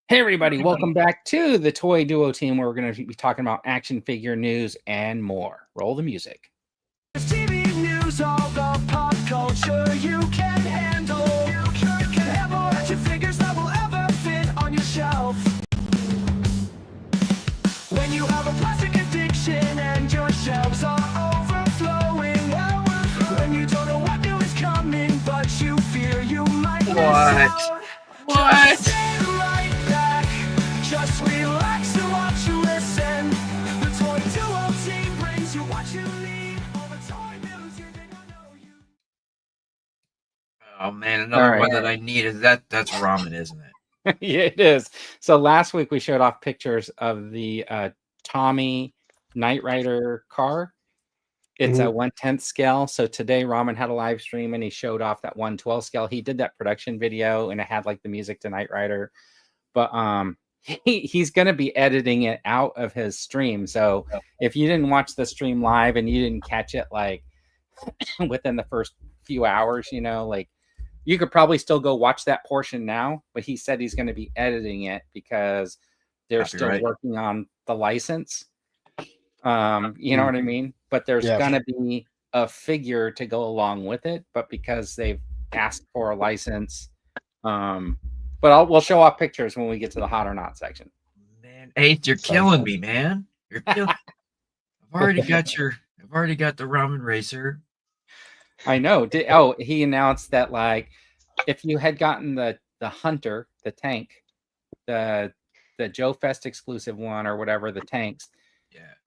Hey everybody, welcome back to the Toy Duo team where we're going to be talking about action figure news and more. Roll the music. TV news, all the pop culture you can handle. You can have more action figures that will ever fit on your shelf. When you have a plastic addiction and your shelves are overflowing. When you don't know what new is coming, but you fear you might miss out. Just sit right back, just relax and watch and listen. The Toy Duo team brings you what you need. All the toy news you did not know you. Oh man, another All right. one that I need is that's ramen, isn't it? Yeah, it is. So last week we showed off pictures of the Tommy Knight Rider car. It's a 1/10 scale. So today Ramen had a live stream and he showed off that 1/12 scale. He did that production video and it had like the music to Knight Rider. But he's going to be editing it out of his stream. So if you didn't watch the stream live and you didn't catch it like within the first few hours, you know, like you could probably still go watch that portion now, but he said he's going to be editing it because they're still working on the license. You know what I mean? But there's going to be a figure to go along with it, but because they've asked for a license, but we'll show off pictures when we get to the hot or not section. Man, Eighth, you're killing me, man. You're killing. I've already got the ramen racer. I know. He announced that like if you had gotten the Hunter, the tank, the Joe Fest exclusive one or whatever, the tanks,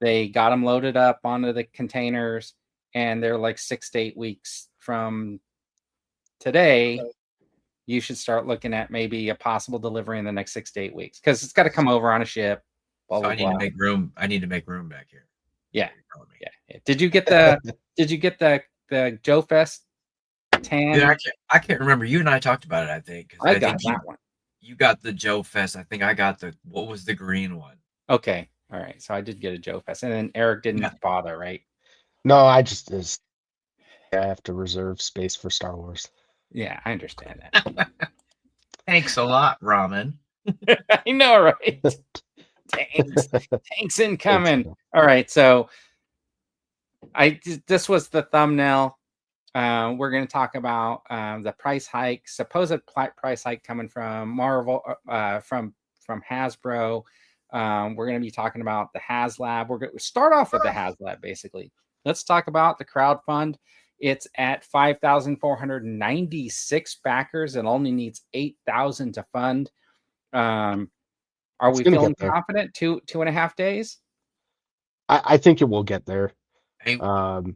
they got them loaded up onto the containers, and they're like 6 to 8 weeks from today. You should start looking at maybe a possible delivery in the next 6 to 8 weeks because it's got to come over on a ship. Blah, blah, I need to make room. I need to make room back here. Yeah. Did you get the the Joe Fest tan? Dude, I can't remember. You and I talked about it, I think. I got that one. You got the Joe Fest. I think I got what was the green one? Okay. All right. So I did get a Joe Fest. And then Eric didn't bother, right? No, I have to reserve space for Star Wars. Yeah, I understand that. Thanks a lot, ramen. I know, right? Tanks incoming. All right. So this was the thumbnail. We're going to talk about the price hike, supposed price hike coming from Marvel, from Hasbro. We're going to be talking about the HasLab. We're going to start off with the HasLab, basically. Let's talk about the crowdfund. It's at 5,496 backers. It only needs 8,000 to fund. Are we feeling confident? 2.5 days? I think it will get there. It'll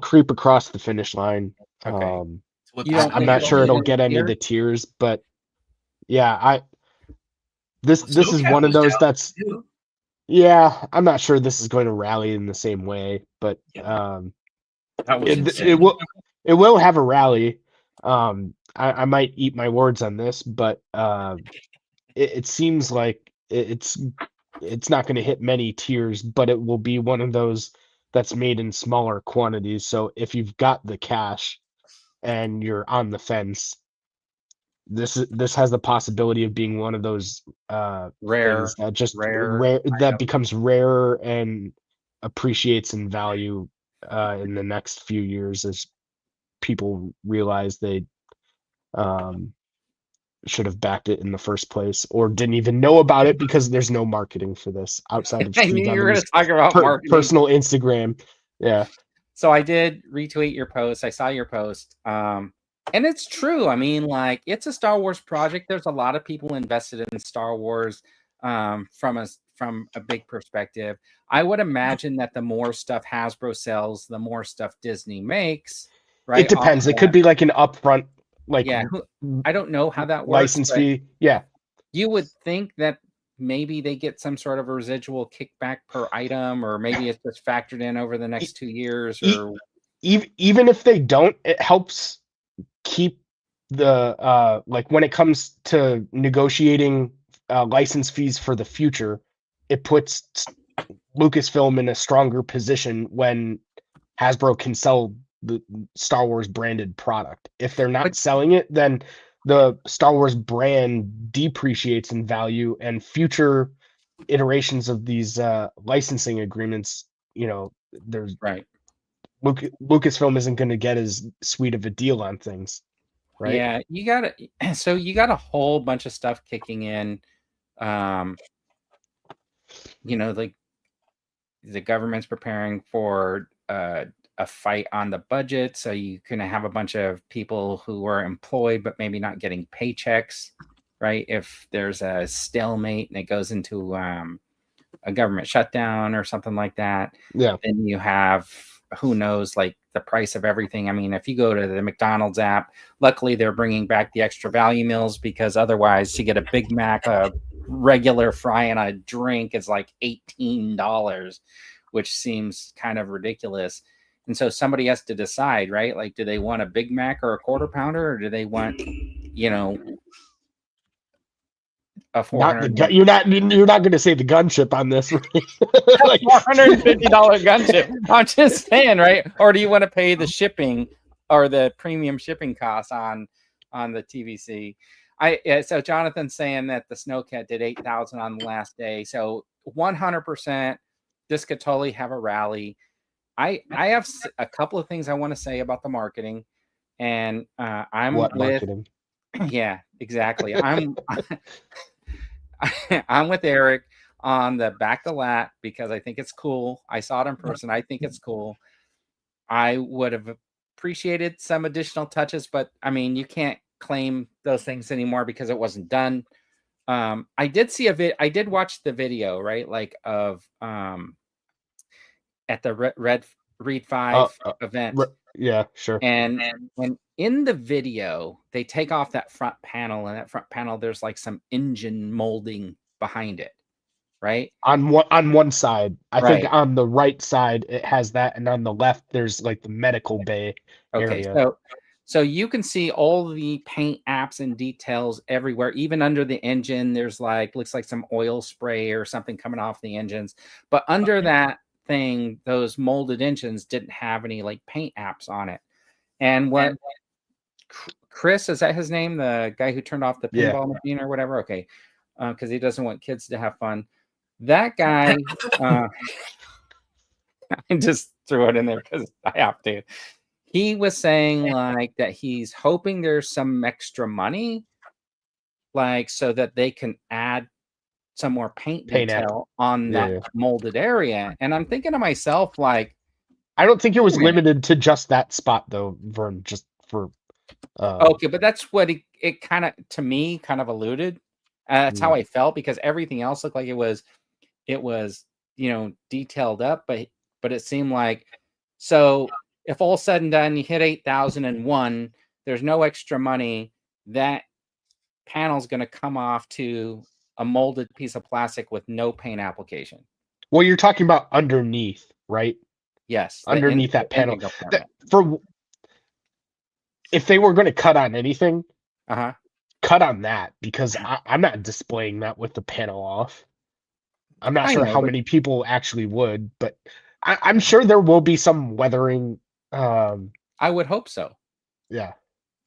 creep across the finish line. Okay. I'm not sure it'll get any of the tiers, but yeah, this is one of those that's I'm not sure this is going to rally in the same way, but it will have a rally. I might eat my words on this, but it seems like it's not going to hit many tiers, but it will be one of those that's made in smaller quantities. So if you've got the cash and you're on the fence, this has the possibility of being one of those rare that becomes rarer and appreciates in value in the next few years as people realize they should have backed it in the first place or didn't even know about it because there's no marketing for this outside of I knew you were going to talk about marketing. Personal Instagram. Yeah. So I did retweet your post. I saw your post. And it's true. I mean, like, it's a Star Wars project. There's a lot of people invested in Star Wars from a big perspective. I would imagine that the more stuff Hasbro sells, the more stuff Disney makes. Right? It depends. It could be like an upfront, I don't know how that works. License fee. Yeah. You would think that maybe they get some sort of a residual kickback per item, or maybe it's just factored in over the next 2 years. Or even if they don't, it helps keep the when it comes to negotiating license fees for the future, it puts Lucasfilm in a stronger position when Hasbro can sell the Star Wars branded product. If they're not selling it, then the Star Wars brand depreciates in value, and future iterations of these licensing agreements, there's Right. Lucasfilm isn't going to get as sweet of a deal on things, right? Yeah, you got so you got a whole bunch of stuff kicking in. Um, like the government's preparing for a fight on the budget, so you can have a bunch of people who are employed but maybe not getting paychecks, right? If there's a stalemate and it goes into a government shutdown or something like that, Yeah. then you have, who knows, like the price of everything. I mean, if you go to the McDonald's app, luckily they're bringing back the extra value meals, because otherwise to get a Big Mac, a regular fry, and a drink is like $18, which seems kind of ridiculous. And so somebody has to decide, right? Like, do they want a Big Mac or a quarter pounder, or do they want, a You're not going to say the gunship on this, right? like $450 gunship. I'm just saying, right? Or do you want to pay the shipping or the premium shipping costs on the TVC? So Jonathan's saying that the Snowcat did 8,000 on the last day. So 100%, this could totally have a rally. I have a couple of things I want to say about the marketing, and I'm what with marketing? Yeah, exactly. I'm with Eric on the back the lat, because I think it's cool. I saw it in person. I think it's cool. I would have appreciated some additional touches, but I mean, you can't claim those things anymore because it wasn't done. I did see I did watch the video, right? Like of at the Read 5 event. Yeah, sure. And when in the video, they take off that front panel, and that front panel, there's like some engine molding behind it, right? On one side, I Right. think on the right side it has that, and on the left there's like the medical bay Okay, area. so you can see all the paint apps and details everywhere, even under the engine. There's looks like some oil spray or something coming off the engines, but under that thing, those molded engines didn't have any like paint apps on it. And what Chris, is that his name? The guy who turned off the pinball machine or whatever? Okay. Because he doesn't want kids to have fun. That guy, I just threw it in there because I have to. He was saying that he's hoping there's some extra money, so that they can add some more paint detail on that molded area. And I'm thinking to myself, I don't think it was limited to just that spot though, Vern, just for okay, but that's what it kind of, to me, kind of alluded. That's how I felt, because everything else looked like it was detailed up, but it seemed like, so if all said and done you hit 8,001, there's no extra money, that panel's going to come off to a molded piece of plastic with no paint application. Well, you're talking about underneath, right? Yes, underneath that panel. If they were going to cut on anything, cut on that, because I'm not displaying that with the panel off. I'm not sure how many people actually would, but I'm sure there will be some weathering. I would hope so. Yeah.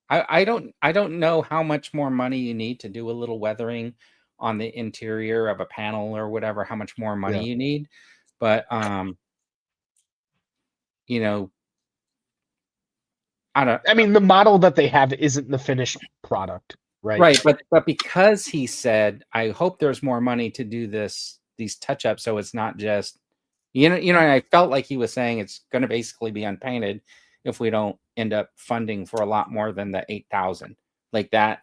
I don't know how much more money you need to do a little weathering on the interior of a panel or whatever, how much more money you need. But I mean, the model that they have isn't the finished product, right? Right, but because he said, I hope there's more money to do these touch-ups, so it's not just, I felt like he was saying it's going to basically be unpainted if we don't end up funding for a lot more than the 8,000. Like that,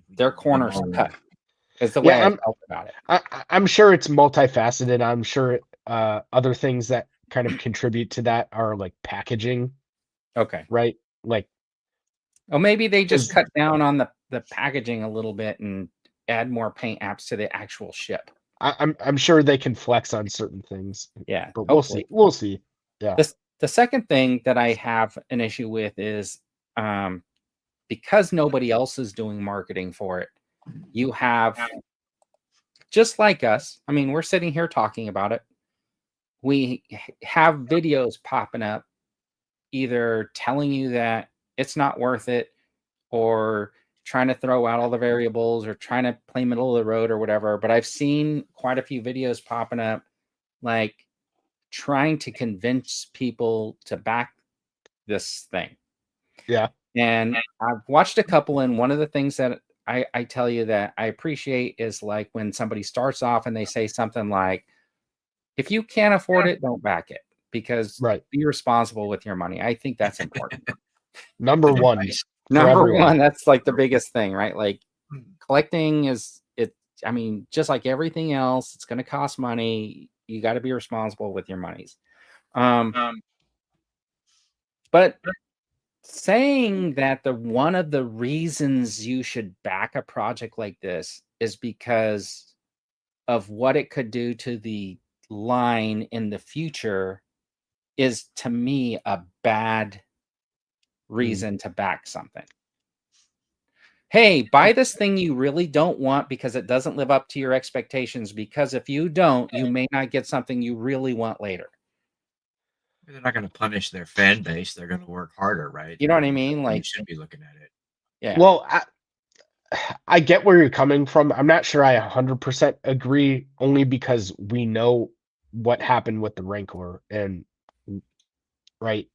their corners cut. Is the way I felt about it. I'm sure it's multifaceted. I'm sure other things that kind of contribute to that are like packaging. Okay. Right? Like, oh, maybe they just cut down on the packaging a little bit and add more paint apps to the actual ship. I'm sure they can flex on certain things. Yeah, but we'll see. We'll see. Yeah. The second thing that I have an issue with is because nobody else is doing marketing for it. You have, just like us, I mean, we're sitting here talking about it. We have videos popping up either telling you that it's not worth it, or trying to throw out all the variables or trying to play middle of the road or whatever. But I've seen quite a few videos popping up, like trying to convince people to back this thing. Yeah. And I've watched a couple, and one of the things that I tell you that I appreciate is like when somebody starts off and they say something like, if you can't afford it, don't back it, because Right. be responsible with your money. I think that's important. Number one. Nice. Number everyone. one, that's like the biggest thing, right? Like collecting is it. I mean, just like everything else, it's going to cost money. You got to be responsible with your monies. But saying that one of the reasons you should back a project like this is because of what it could do to the line in the future is, to me, a bad reason to back something. Hey, buy this thing you really don't want because it doesn't live up to your expectations, because if you don't, you may not get something you really want later. They're not going to punish their fan base. They're going to work harder, right? You know what I mean? Like, you should be looking at it. Yeah. Well, I get where you're coming from. I'm not sure I 100% agree, only because we know what happened with the Rancor, and right.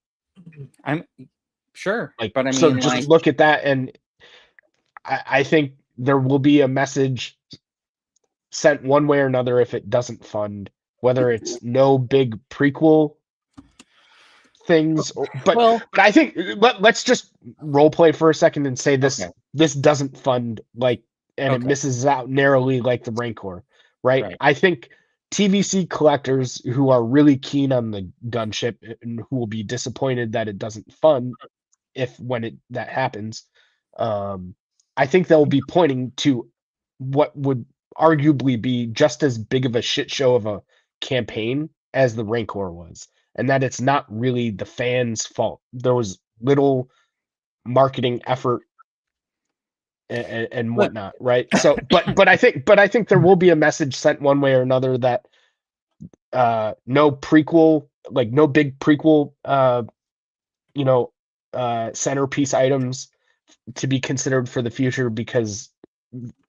I'm sure, Like, but I mean, so just like, look at that, and I think there will be a message sent one way or another if it doesn't fund, whether it's no big prequel things, but I think let's just role play for a second and say this doesn't fund, like, and it misses out narrowly like the Rancor, right? I think TVC collectors who are really keen on the gunship and who will be disappointed that it doesn't fund when that happens, I think they'll be pointing to what would arguably be just as big of a shit show of a campaign as the Rancor was, and that it's not really the fans' fault. There was little marketing effort and whatnot, right? So, but I think there will be a message sent one way or another that no prequel, like no big prequel, centerpiece items to be considered for the future, because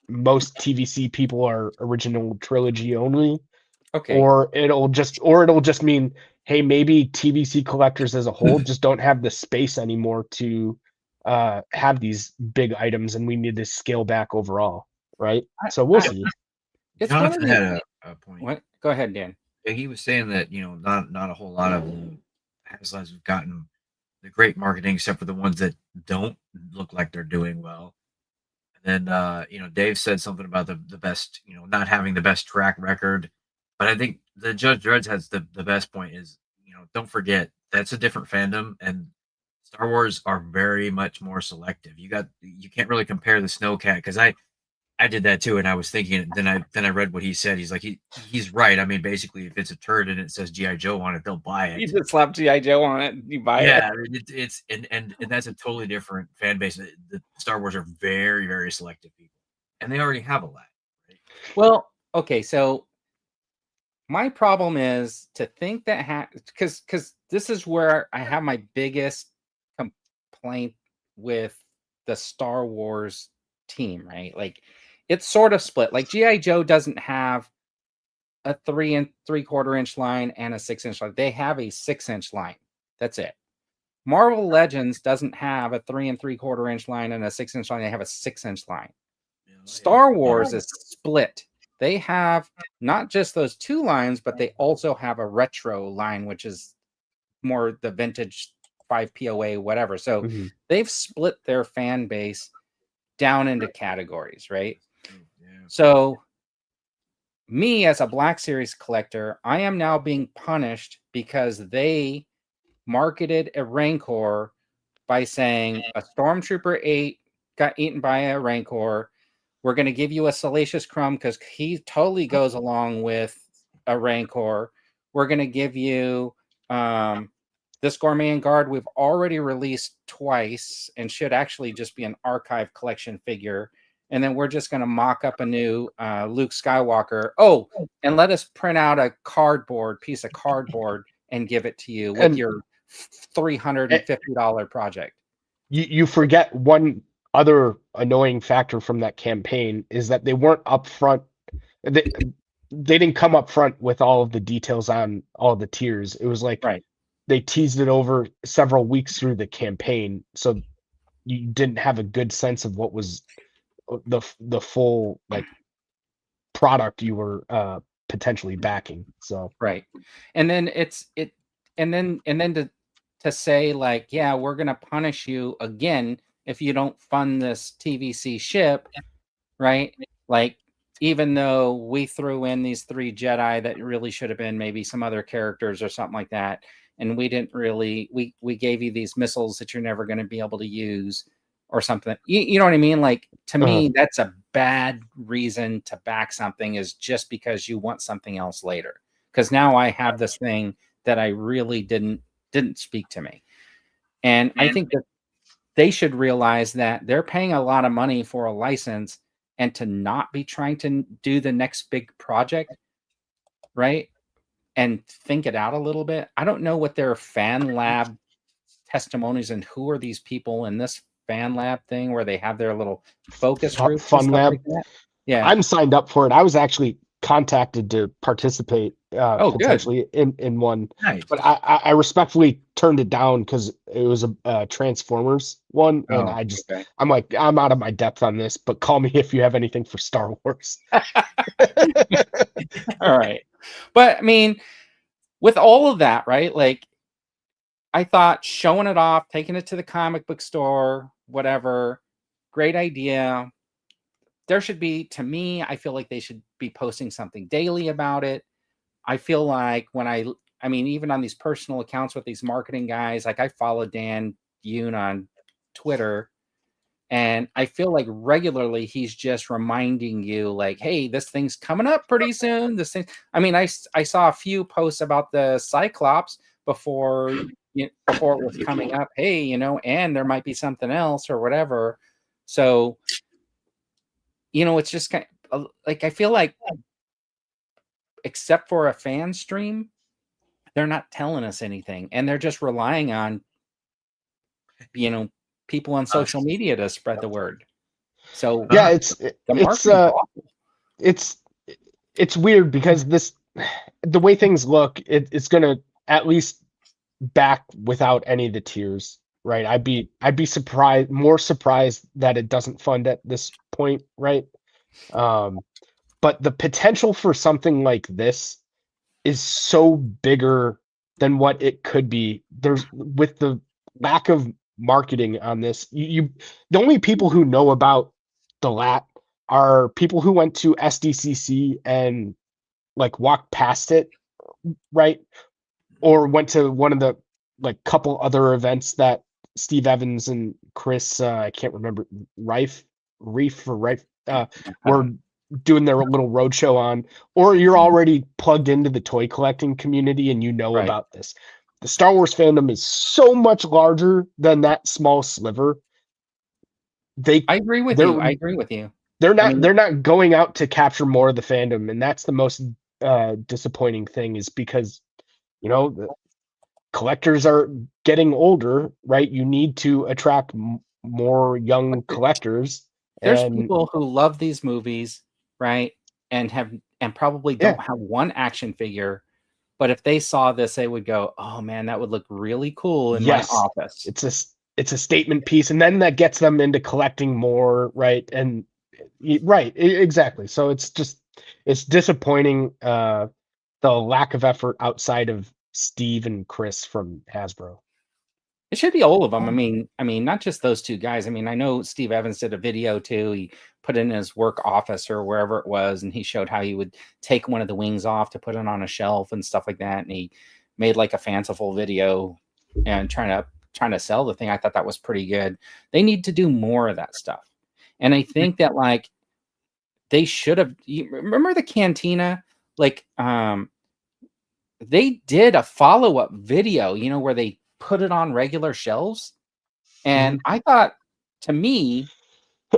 most TVC people are original trilogy only. Or it'll just mean, hey, maybe TVC collectors as a whole just don't have the space anymore to have these big items, and we need to scale back overall, right? So we'll see. Jonathan had a point. What? Go ahead, Dan. He was saying that, not a whole lot of HasLabs have gotten the great marketing, except for the ones that don't look like they're doing well. And then Dave said something about the best, not having the best track record. But I think the Judge Dredd has the best point is, don't forget that's a different fandom, and Star Wars are very much more selective. You can't really compare the Snowcat, because I did that too, and I was thinking, then I read what he said. He's like, he's right. I mean, basically, if it's a turd and it says GI Joe on it, they'll buy it. You just slap GI Joe on it, you buy it. Yeah, it's and that's a totally different fan base. The Star Wars are very, very selective people, and they already have a lot. Right? Well, okay, so my problem is to think that because this is where I have my biggest complaint with the Star Wars team, right? Like, it's sort of split. Like, GI Joe doesn't have a 3 3/4 inch line and a 6-inch line. They have a 6-inch line. That's it. Marvel Legends doesn't have a 3 3/4 inch line and a 6-inch line. They have a 6-inch line. Star Wars is split. They have not just those two lines, but they also have a retro line, which is more the vintage 5 POA, whatever. So they've split their fan base down into categories, right? So me as a Black Series collector, I am now being punished because they marketed a Rancor by saying a Stormtrooper 8 got eaten by a Rancor. We're going to give you a Salacious Crumb because he totally goes along with a Rancor. We're going to give you this Gourmet and Guard we've already released twice and should actually just be an archive collection figure. And then we're just going to mock up a new Luke Skywalker. Oh, and let us print out a piece of cardboard and give it to you with your $350 project. You forget one other annoying factor from that campaign is that they weren't upfront. They didn't come up front with all of the details on all the tiers. It was like Right. they teased it over several weeks through the campaign, so you didn't have a good sense of what was the full like product you were potentially backing. So Right. And then and then to say like, yeah, we're gonna punish you again if you don't fund this TVC ship, right? Like, even though we threw in these 3 Jedi that really should have been maybe some other characters or something like that, and we didn't really we gave you these missiles that you're never going to be able to use or something. You know what I mean? Like, to me, that's a bad reason to back something, is just because you want something else later. Because now I have this thing that I really didn't speak to me. And I think that they should realize that they're paying a lot of money for a license, and to not be trying to do the next big project, right? And think it out a little bit. I don't know what their fan lab testimonies and who are these people in this fan lab thing where they have their little focus groups and Fun stuff lab. like that. Yeah. I'm signed up for it. I was actually contacted to participate Oh, good. potentially in one, Nice. but I respectfully turned it down because it was a Transformers one, and Oh, okay. I'm like, I'm out of my depth on this, but call me if you have anything for Star Wars. All right. But I mean, with all of that, right? Like, I thought showing it off, taking it to the comic book store, whatever, great idea. There should be, to me, I feel like they should be posting something daily about it. I feel like when I mean, even on these personal accounts with these marketing guys, like I follow Dan Yoon on Twitter, and I feel like regularly he's just reminding you, like, hey, this thing's coming up pretty soon. This thing, I mean, I saw a few posts about the Cyclops before before it was coming up. Hey, and there might be something else or whatever. So, it's just kind of like, I feel like, except for a fan stream, they're not telling us anything, and they're just relying on people on social media to spread the word. So Yeah, the marketing's awful. it's weird because the way things look, it's gonna at least back without any of the tiers, right? I'd be more surprised that it doesn't fund at this point, right? But the potential for something like this is so bigger than what it could be. There's, with the lack of marketing on this, the only people who know about the LAT are people who went to SDCC and like walked past it, right? Or went to one of the like couple other events that Steve Evans and Chris, I can't remember, Reif were doing their little roadshow on, or you're already plugged into the toy collecting community and you know Right. about this. The Star Wars fandom is so much larger than that small sliver. I agree with you. I agree with you. They're not I mean, they're not going out to capture more of the fandom, and that's the most disappointing thing, is because the collectors are getting older, right? You need to attract more young collectors. there's And people who love these movies, right? And probably don't have one action figure, but if they saw this, they would go, "Oh man, that would look really cool in my office." It's a statement piece, and then that gets them into collecting more, right? And exactly. So it's disappointing, the lack of effort outside of Steve and Chris from Hasbro. It should be all of them. I mean, not just those two guys. I mean, I know Steve Evans did a video too. He put it in his work office or wherever it was, and he showed how he would take one of the wings off to put it on a shelf and stuff like that. And he made like a fanciful video and trying to sell the thing. I thought that was pretty good. They need to do more of that stuff. And I think that, like, they should have, remember the Cantina? Like, they did a follow-up video, where they put it on regular shelves. And I thought, to me,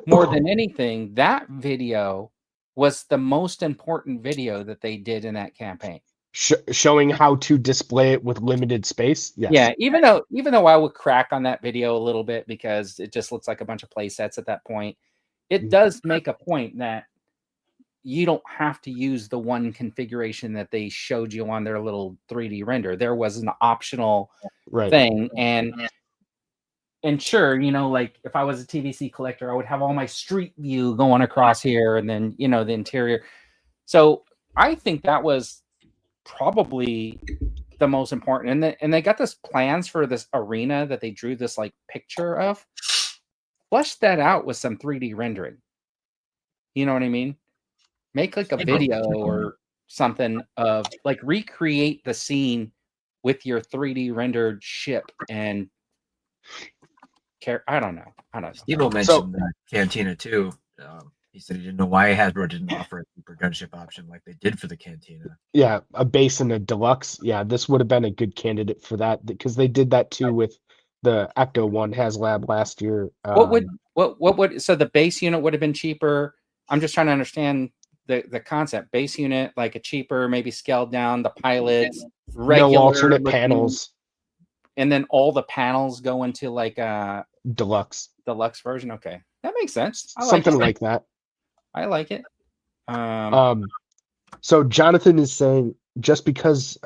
more than anything, that video was the most important video that they did in that campaign. showing how to display it with limited space. Yes. Yeah, even though I would crack on that video a little bit because it just looks like a bunch of play sets at that point, it does make a point that you don't have to use the one configuration that they showed you on their little 3D render. There was an optional thing, and sure, like if I was a TVC collector, I would have all my street view going across here, and then the interior. So I think that was probably the most important. And they got this plans for this arena that they drew this like picture of. Flesh that out with some 3D rendering. You know what I mean? Make like a video or something of like recreate the scene with your 3D rendered ship and I don't know. Steve mentioned Cantina too. He said he didn't know why Hasbro didn't offer a super gunship option like they did for the Cantina. Yeah, a base and a deluxe. Yeah, this would have been a good candidate for that because they did that too with the Ecto One HasLab last year. What would so the base unit would have been cheaper? I'm just trying to understand the concept. Base unit, like a cheaper, maybe scaled down. The pilots, regular no alternate panels, and then all the panels go into like a deluxe version. Okay, that makes sense. Something like that. I like it. So Jonathan is saying just because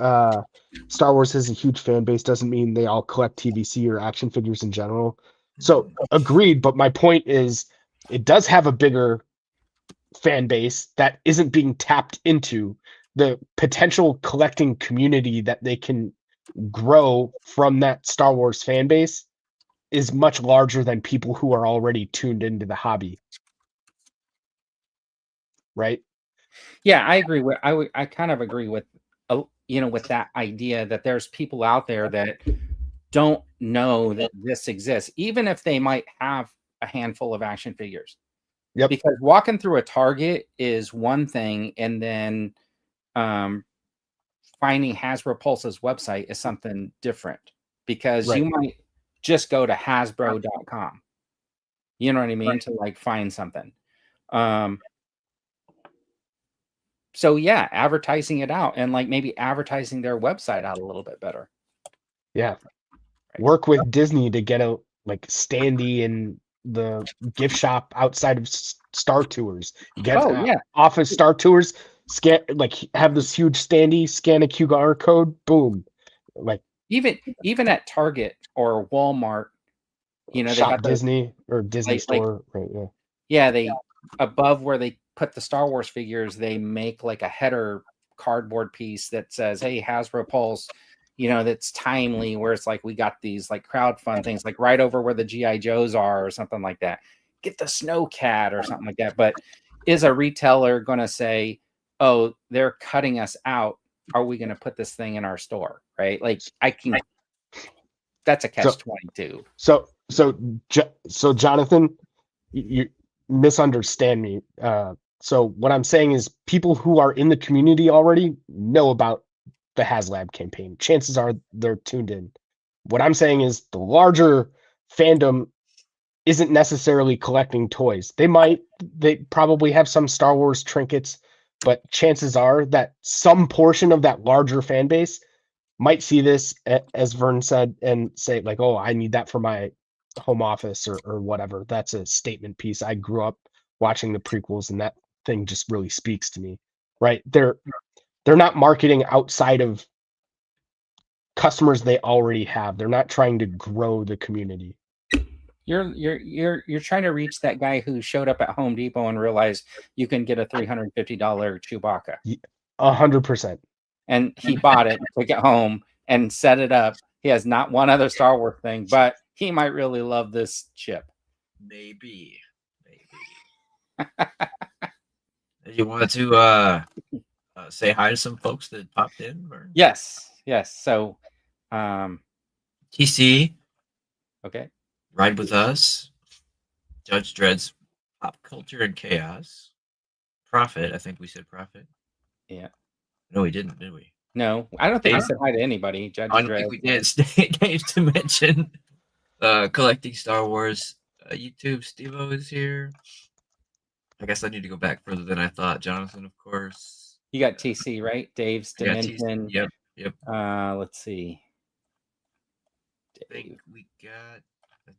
Star Wars has a huge fan base doesn't mean they all collect TVC or action figures in general. So agreed, but my point is it does have a bigger fan base that isn't being tapped into. The potential collecting community that they can grow from that Star Wars fan base is much larger than people who are already tuned into the hobby. Right? Yeah, I agree with I kind of agree with with that idea that there's people out there that don't know that this exists, even if they might have a handful of action figures. Yep. Because walking through a Target is one thing, and then finding Hasbro Pulse's website is something different because you might just go to Hasbro.com. You know what I mean? To like find something. So yeah, advertising it out and like maybe advertising their website out a little bit better. Yeah. Work with Disney to get a like standee in the gift shop outside of Star Tours. Get off of Star Tours, scan like have this huge standee, scan a QR code, boom. Like even at Target or Walmart, they got Disney or Disney store, right? Yeah. Yeah, they above where they put the Star Wars figures, they make like a header cardboard piece that says, "Hey, Hasbro Pulse," that's timely. Where it's like we got these like crowdfund things, like right over where the GI Joes are, or something like that. Get the Snow Cat or something like that. But is a retailer going to say, "Oh, they're cutting us out. Are we going to put this thing in our store?" Right? Like that's a catch-22. So Jonathan, you misunderstand me. So what I'm saying is people who are in the community already know about the HasLab campaign. Chances are they're tuned in. What I'm saying is the larger fandom isn't necessarily collecting toys. They probably have some Star Wars trinkets, but chances are that some portion of that larger fan base might see this, as Vern said, and say like, "Oh, I need that for my home office or whatever." That's a statement piece. I grew up watching the prequels, and that thing just really speaks to me. Right? They're not marketing outside of customers they already have. They're not trying to grow the community. You're trying to reach that guy who showed up at Home Depot and realized you can get a $350 Chewbacca. 100%. And he bought it, took it home, and set it up. He has not one other Star Wars thing, but he might really love this chip. Maybe. You wanted to say hi to some folks that popped in? Or? Yes. So, TC. Okay. Ride with us. Judge Dredd's Pop Culture and Chaos. Prophet. I think we said Prophet. Yeah. No, we didn't, did we? No, I don't think we said hi to anybody. Judge I Dredd. think we did. Dave to mention collecting Star Wars. YouTube Steve-O is here. I guess I need to go back further than I thought. Jonathan, of course. You got TC, right? Dave's I got TC. Dimension. Yep. Let's see. I Dave.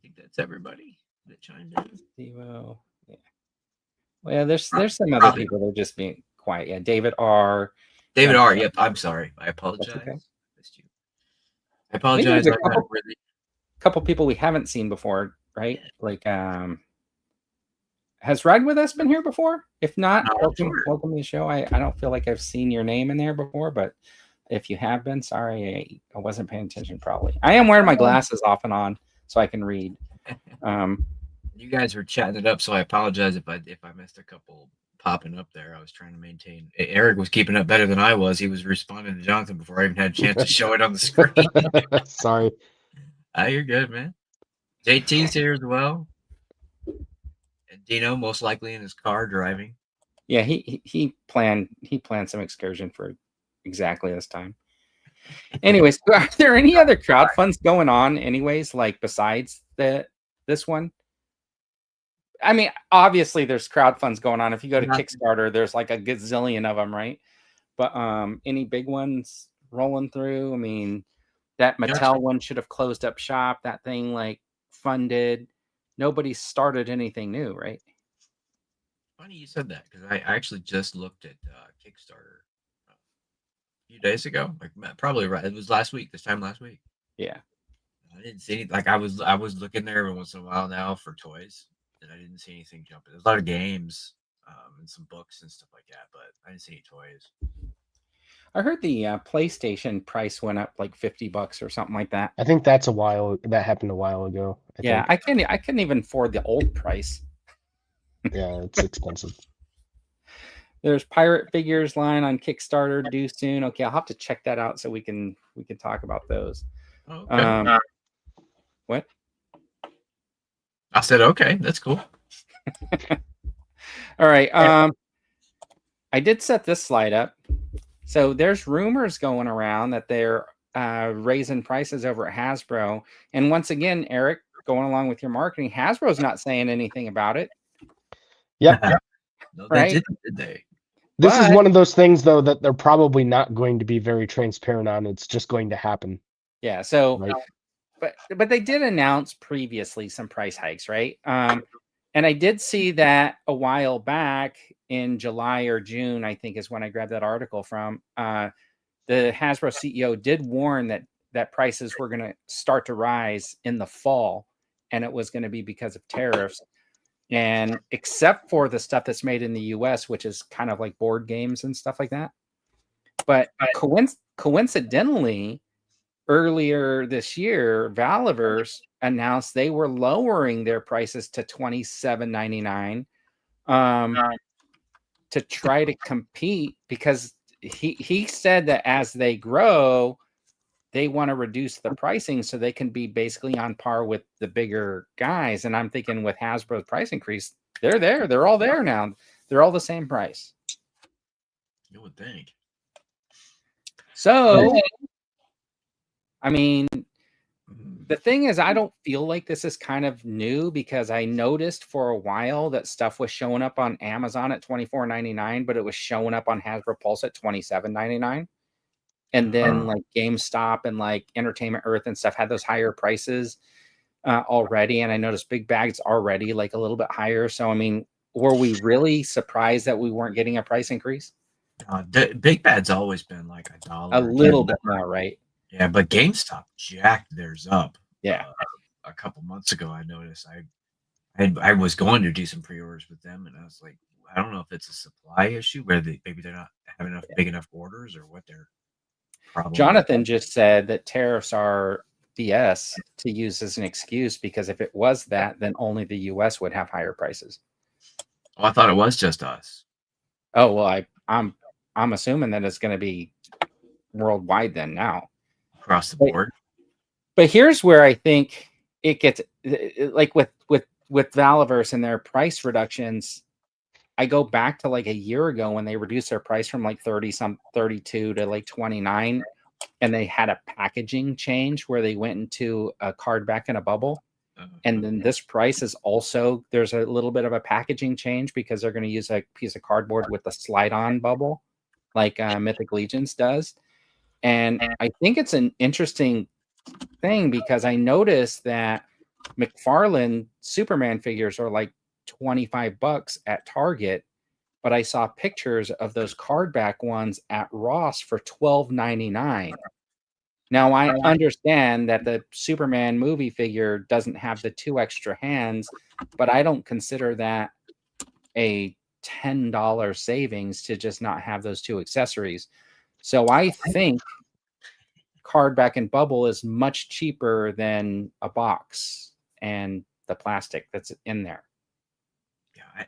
think that's everybody that chimed in. Devo. Yeah. Well, there's some other people that are just being quiet. Yeah, David R. David R. Yep. I'm sorry. I apologize. Okay. Missed you. I apologize. A couple people we haven't seen before, right? Like, has Ride With Us been here before? If not, welcome to the show. I don't feel like I've seen your name in there before, but if you have been, sorry, I wasn't paying attention probably. I am wearing my glasses off and on so I can read. You guys were chatting it up, so I apologize if I missed a couple popping up there. I was trying to maintain. Eric was keeping up better than I was. He was responding to Jonathan before I even had a chance to show it on the screen. Sorry. You're good, man. JT's here as well. And Dino most likely in his car driving. Yeah, he planned some excursion for exactly this time. Anyways, are there any other crowd funds going on anyways, like besides this one? I mean, obviously there's crowd funds going on. If you go to Kickstarter, there's like a gazillion of them, right? But any big ones rolling through? I mean, that Mattel one should have closed up shop. That thing like funded. Nobody started anything new, right? Funny you said that because I actually just looked at Kickstarter a few days ago. Like probably right. It was this time last week. Yeah. I didn't see any. Like I was looking there every once in a while now for toys, and I didn't see anything jumping. There's a lot of games and some books and stuff like that, but I didn't see any toys. I heard the PlayStation price went up like $50 or something like that. I think that happened a while ago. I couldn't even afford the old price. Yeah, it's expensive. There's pirate figures line on Kickstarter due soon. Okay, I'll have to check that out so we can talk about those. Okay. What? I said okay, that's cool. All right. I did set this slide up. So there's rumors going around that they're raising prices over at Hasbro. And once again, Eric, going along with your marketing, Hasbro's not saying anything about it. Yep. No, they didn't, did they? This is one of those things, though, that they're probably not going to be very transparent on. It's just going to happen. Yeah. So, but they did announce previously some price hikes, right? And I did see that a while back in July or June, I think is when I grabbed that article from. The Hasbro CEO did warn that prices were going to start to rise in the fall, and it was going to be because of tariffs. And except for the stuff that's made in the US, which is kind of like board games and stuff like that. But coincidentally, earlier this year, Valaverse announced they were lowering their prices to $27.99 to try to compete, because he said that as they grow, they want to reduce the pricing so they can be basically on par with the bigger guys. And I'm thinking with Hasbro's price increase, they're there. They're all there now. They're all the same price. You would think. So, I mean, the thing is, I don't feel like this is kind of new, because I noticed for a while that stuff was showing up on Amazon at $24.99, but it was showing up on Hasbro Pulse at $27.99. And then like GameStop and like Entertainment Earth and stuff had those higher prices already. And I noticed Big Bag's already like a little bit higher. So, I mean, were we really surprised that we weren't getting a price increase? Big Bad's always been like $1. A little bit more, right? Yeah, but GameStop jacked theirs up. Yeah. A couple months ago, I noticed I was going to do some pre-orders with them, and I was like, I don't know if it's a supply issue where maybe they're not having enough big enough orders, or what they're. Jonathan just said that tariffs are BS to use as an excuse, because if it was that, then only the US would have higher prices. Oh, I thought it was just us. Oh, well, I'm assuming that it's going to be worldwide then now. Across the board. But here's where I think it gets like with Valaverse and their price reductions. I go back to like a year ago when they reduced their price from like 32 to like 29, and they had a packaging change where they went into a card back in a bubble. And then this price is also, there's a little bit of a packaging change because they're going to use a piece of cardboard with a slide on bubble. like Mythic Legions does. And I think it's an interesting thing because I noticed that McFarlane Superman figures are like $25 at Target, but I saw pictures of those card back ones at Ross for $12.99. Now I understand that the Superman movie figure doesn't have the 2 extra hands, but I don't consider that a $10 savings to just not have those 2 accessories. So I think card back and bubble is much cheaper than a box and the plastic that's in there. Yeah, I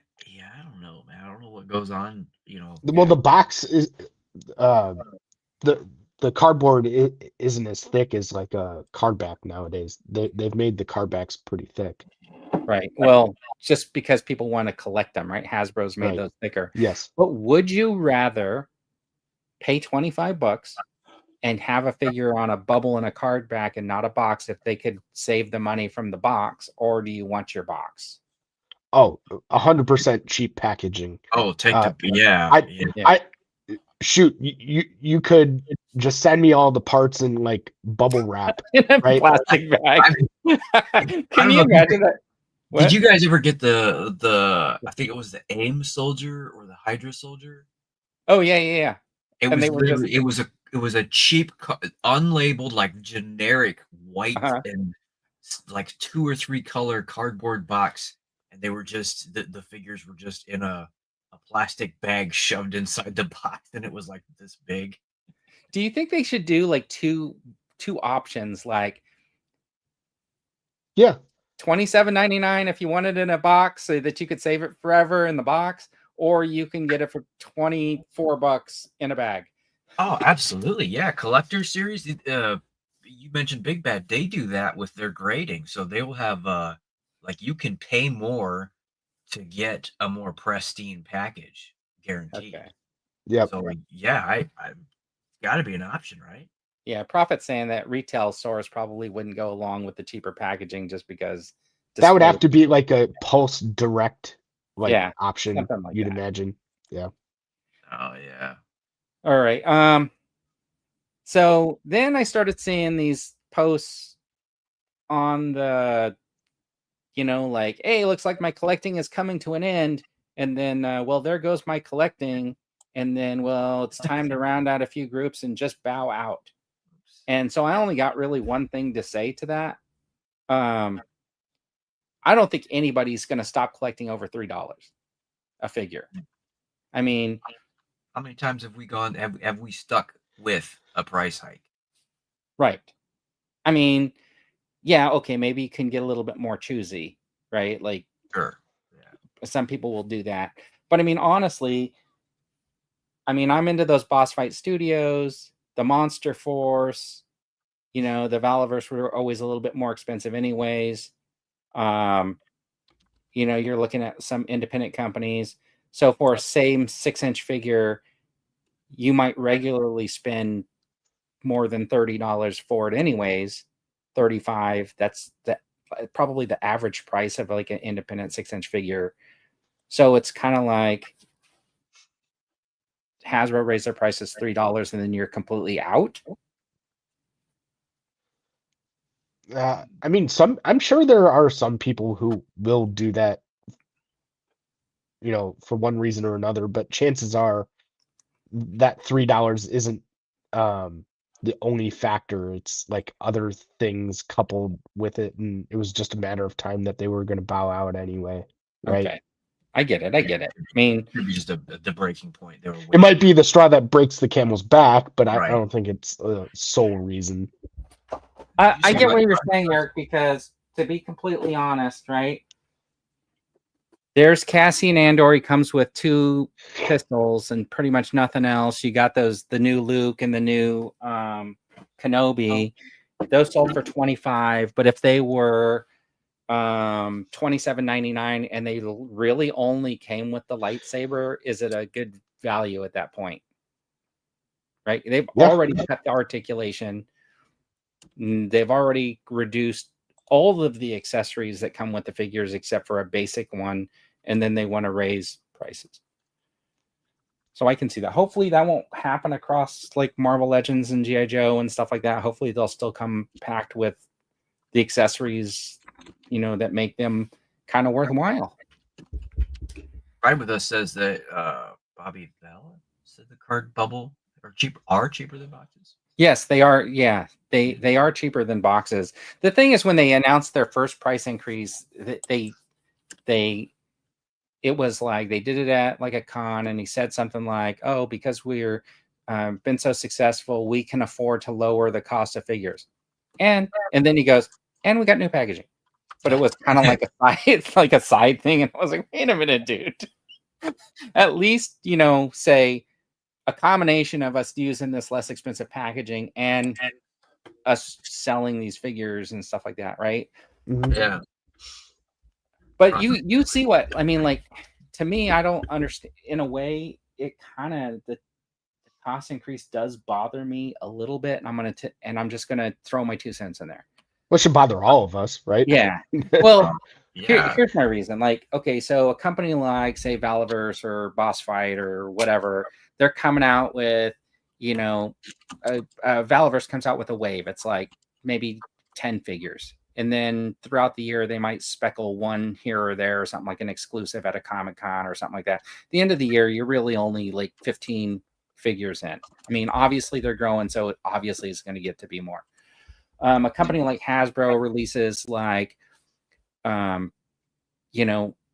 don't know, man. I don't know what goes on. Well, the box is the cardboard isn't as thick as like a card back nowadays. They've made the card backs pretty thick. Right. Well, just because people want to collect them, right? Hasbro's made those thicker. Yes. But would you rather pay $25 and have a figure on a bubble and a card back and not a box if they could save the money from the box, or do you want your box? Oh, 100% cheap packaging. Oh, take Uh, the yeah. I shoot, you could just send me all the parts in like bubble wrap, In a right? plastic bag. Can you know, imagine that? What? Did you guys ever get the I think it was the AIM soldier or the Hydra soldier? Oh yeah. It And was they were just- literally it was a cheap unlabeled like generic white and like 2 or 3 color cardboard box, and they were just the figures were just in a plastic bag shoved inside the box, and it was like this big. Do you think they should do like two options, like $27.99 if you want it in a box so that you could save it forever in the box, or you can get it for $24 in a bag? Oh, absolutely. Yeah. Collector series. You mentioned Big Bad. They do that with their grading. So they will have like you can pay more to get a more pristine package, guaranteed. Okay. Yep. So yeah, I gotta be an option, right? Yeah, Prophet's saying that retail stores probably wouldn't go along with the cheaper packaging just because that would have to be like a Pulse Direct option, something like you'd that. imagine. Yeah. Oh yeah. All right. So then I started seeing these posts on the, like, hey, looks like my collecting is coming to an end. And then, well, there goes my collecting. And then, well, it's time to round out a few groups and just bow out. And so I only got really one thing to say to that. I don't think anybody's going to stop collecting over $3 a figure. I mean, how many times have we gone? Have we stuck with a price hike? Right. I mean, yeah, okay, maybe you can get a little bit more choosy, right? Like, sure, yeah. Some people will do that. But I mean, honestly, I'm into those Boss Fight Studios, the Monster Force, the Valaverse were always a little bit more expensive anyways. You're looking at some independent companies. So for a same 6-inch figure, you might regularly spend more than $30 for it anyways. $35. That's probably the average price of like an independent 6-inch figure. So it's kind of like Hasbro raised their prices $3 and then you're completely out. I'm sure there are some people who will do that, for one reason or another, but chances are that $3 isn't the only factor. It's like other things coupled with it, and it was just a matter of time that they were going to bow out anyway, right? Okay. I get it. I mean, it could be just the breaking point. It might be the straw that breaks the camel's back, but Right. I don't think it's the sole reason. I get what you're saying, Eric, because to be completely honest, right? There's Cassian Andor. He comes with 2 pistols and pretty much nothing else. You got the new Luke and the new Kenobi. Those sold for $25, but if they were $27.99 and they really only came with the lightsaber, is it a good value at that point? Right? They've already cut the articulation. They've already reduced all of the accessories that come with the figures except for a basic one, and then they want to raise prices. So I can see that. Hopefully that won't happen across like Marvel Legends and GI Joe and stuff like that. Hopefully they'll still come packed with the accessories, that make them kind of worthwhile. Ride With Us says that Bobby Bell said the card bubble are cheaper than boxes. Yes, they are. Yeah, they are cheaper than boxes. The thing is, when they announced their first price increase, it was like they did it at like a con, and he said something like, "Oh, because we're been so successful, we can afford to lower the cost of figures." And then he goes, "And we got new packaging." But it was kind of like a side thing, and I was like, "Wait a minute, dude. At least say a combination of us using this less expensive packaging and us selling these figures and stuff like that, right?" Yeah. But you see what I mean? Like, to me, I don't understand. In a way, it kind of the cost increase does bother me a little bit, and I'm just gonna throw my 2 cents in there. What should bother all of us, right? Yeah. Well, Yeah. here's my reason. Like, okay, so a company like, say, Valaverse or Boss Fight or whatever, they're coming out with, Valaverse comes out with a wave. It's like maybe 10 figures. And then throughout the year, they might speckle one here or there, or something like an exclusive at a Comic-Con or something like that. At the end of the year, you're really only like 15 figures in. I mean, obviously they're growing, so it obviously is going to get to be more. A company like Hasbro releases like,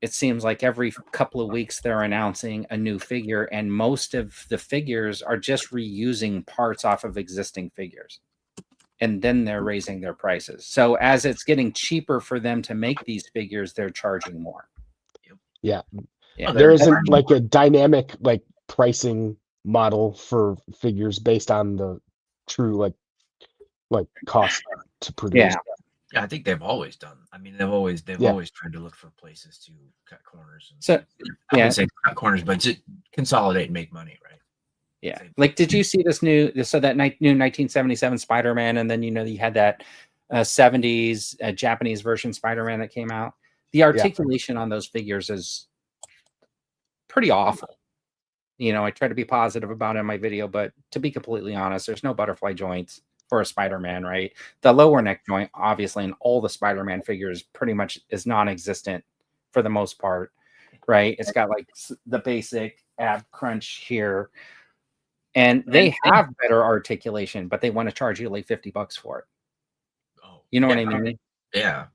it seems like every couple of weeks they're announcing a new figure, and most of the figures are just reusing parts off of existing figures. And then they're raising their prices. So as it's getting cheaper for them to make these figures, they're charging more. Yeah. Yeah. There isn't like a dynamic like pricing model for figures based on the true like cost to produce. Yeah, I think they've always done. I mean, they've always tried to look for places to cut corners. So I wouldn't say cut corners, but to consolidate and make money, right? Yeah. Like, did you see that new 1977 Spider-Man, and then you had that 70s Japanese version Spider-Man that came out? The articulation on those figures is pretty awful. I try to be positive about it in my video, but to be completely honest, there's no butterfly joints for a Spider-Man, right? The lower neck joint, obviously, in all the Spider-Man figures pretty much is non-existent for the most part, right? It's got like the basic ab crunch here. And they have better articulation, but they want to charge you like $50 for it. Oh, you know what I mean? Yeah.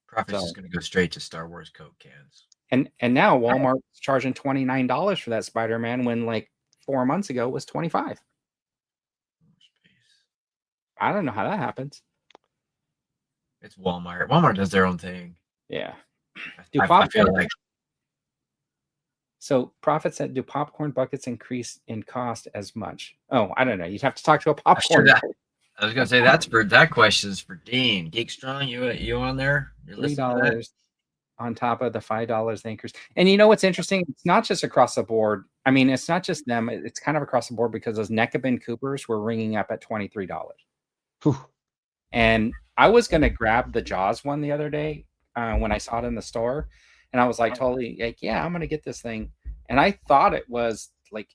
Profit's just going to go straight to Star Wars Coke cans. And now Walmart's charging $29 for that Spider-Man when like 4 months ago it was $25. I don't know how that happens. It's Walmart. Walmart does their own thing. Yeah. I feel like. So Prophet said, do popcorn buckets increase in cost as much? Oh, I don't know. You'd have to talk to a popcorn. I was gonna say that question's for Dean. Geek Strong, you on there? $3 on top of the $5 anchors. And you know what's interesting? It's not just across the board. I mean, it's not just them. It's kind of across the board because those NECA bin Coopers were ringing up at $23. Whew. And I was gonna grab the Jaws one the other day when I saw it in the store. And I was like, totally like, yeah, I'm going to get this thing. And I thought it was like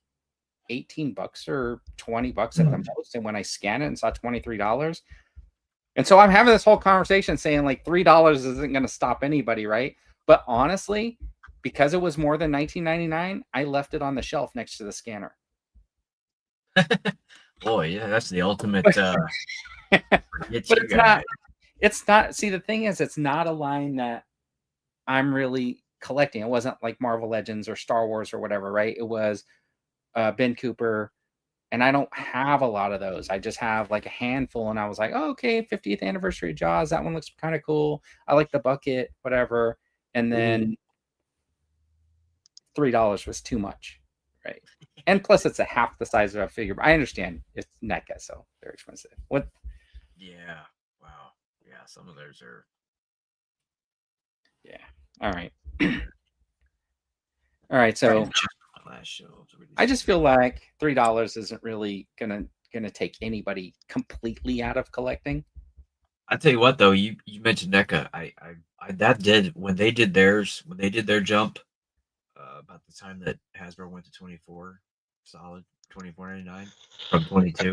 $18 or $20 at the most. And when I scanned it and saw $23. And so I'm having this whole conversation saying like $3 isn't going to stop anybody, right? But honestly, because it was more than $19.99, I left it on the shelf next to the scanner. Boy, yeah, that's the ultimate. But it's not. See, the thing is, it's not a line that I'm really collecting. It wasn't like Marvel Legends or Star Wars or whatever, right? It was Ben Cooper, and I don't have a lot of those. I just have like a handful, and I was like, oh, okay, 50th anniversary of Jaws. That one looks kind of cool. I like the bucket, whatever. And then $3 was too much, right? And plus, it's a half the size of a figure. But I understand it's NECA, so very expensive. What? Yeah. Wow. Yeah. Some of those are. Yeah. All right. All right. So I just feel like $3 isn't really gonna take anybody completely out of collecting. I tell you what, though, you mentioned NECA. I that did when they did their jump. about the time that Hasbro went to 24, solid 24.99 from 22.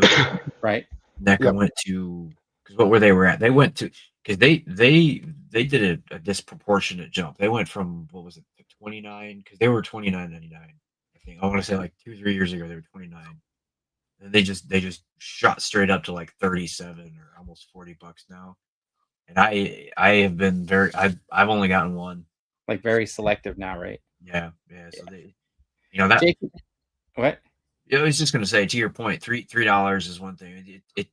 Right. NECA Yep. went to, because what were they were at? They went to, because they did a disproportionate jump. They went from, what was it, 29, because they were 29.99. I think I want to say like 2-3 years ago they were 29. And they just shot straight up to like 37 or almost $40 now. And I have been I've only gotten one. Like very selective now, right? Yeah. So they, that. Jake, what? I was just gonna say, to your point, $3 is one thing. I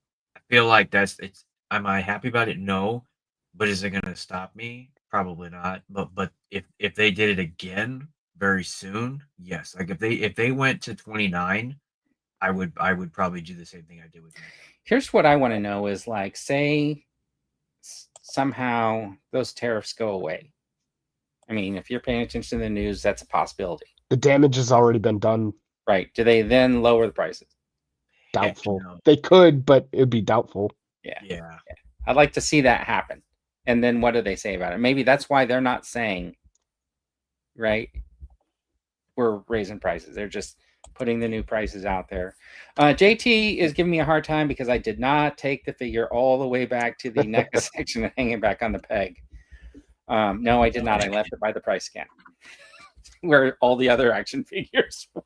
feel like it's. Am I happy about it? No, but is it gonna stop me? Probably not. But if they did it again very soon, yes. Like if they went to 29, I would probably do the same thing I did with NECA. Here's what I want to know is like, say somehow those tariffs go away. I mean, if you're paying attention to the news, that's a possibility. The damage has already been done. Right. Do they then lower the prices? Doubtful. no. They could, but it'd be doubtful. Yeah. I'd like to see that happen. And then what do they say about it? Maybe that's why they're not saying, right, we're raising prices. They're just putting the new prices out there. JT is giving me a hard time because I did not take the figure all the way back to the NECA section and hang it back on the peg. No, I did not. I left it by the price scan where all the other action figures were.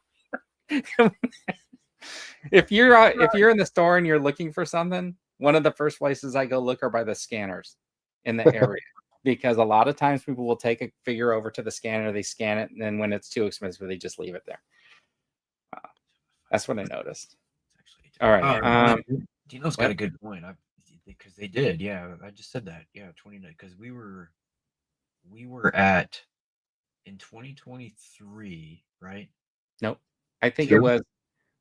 If you're in the store and you're looking for something, one of the first places I go look are by the scanners in the area, because a lot of times people will take a figure over to the scanner, they scan it, and then when it's too expensive, they just leave it there. That's what I noticed. All right. Dino's got a good point. Because they did. Yeah, I just said that. Yeah, 29. Because we were at in 2023, right? Nope. I think it was.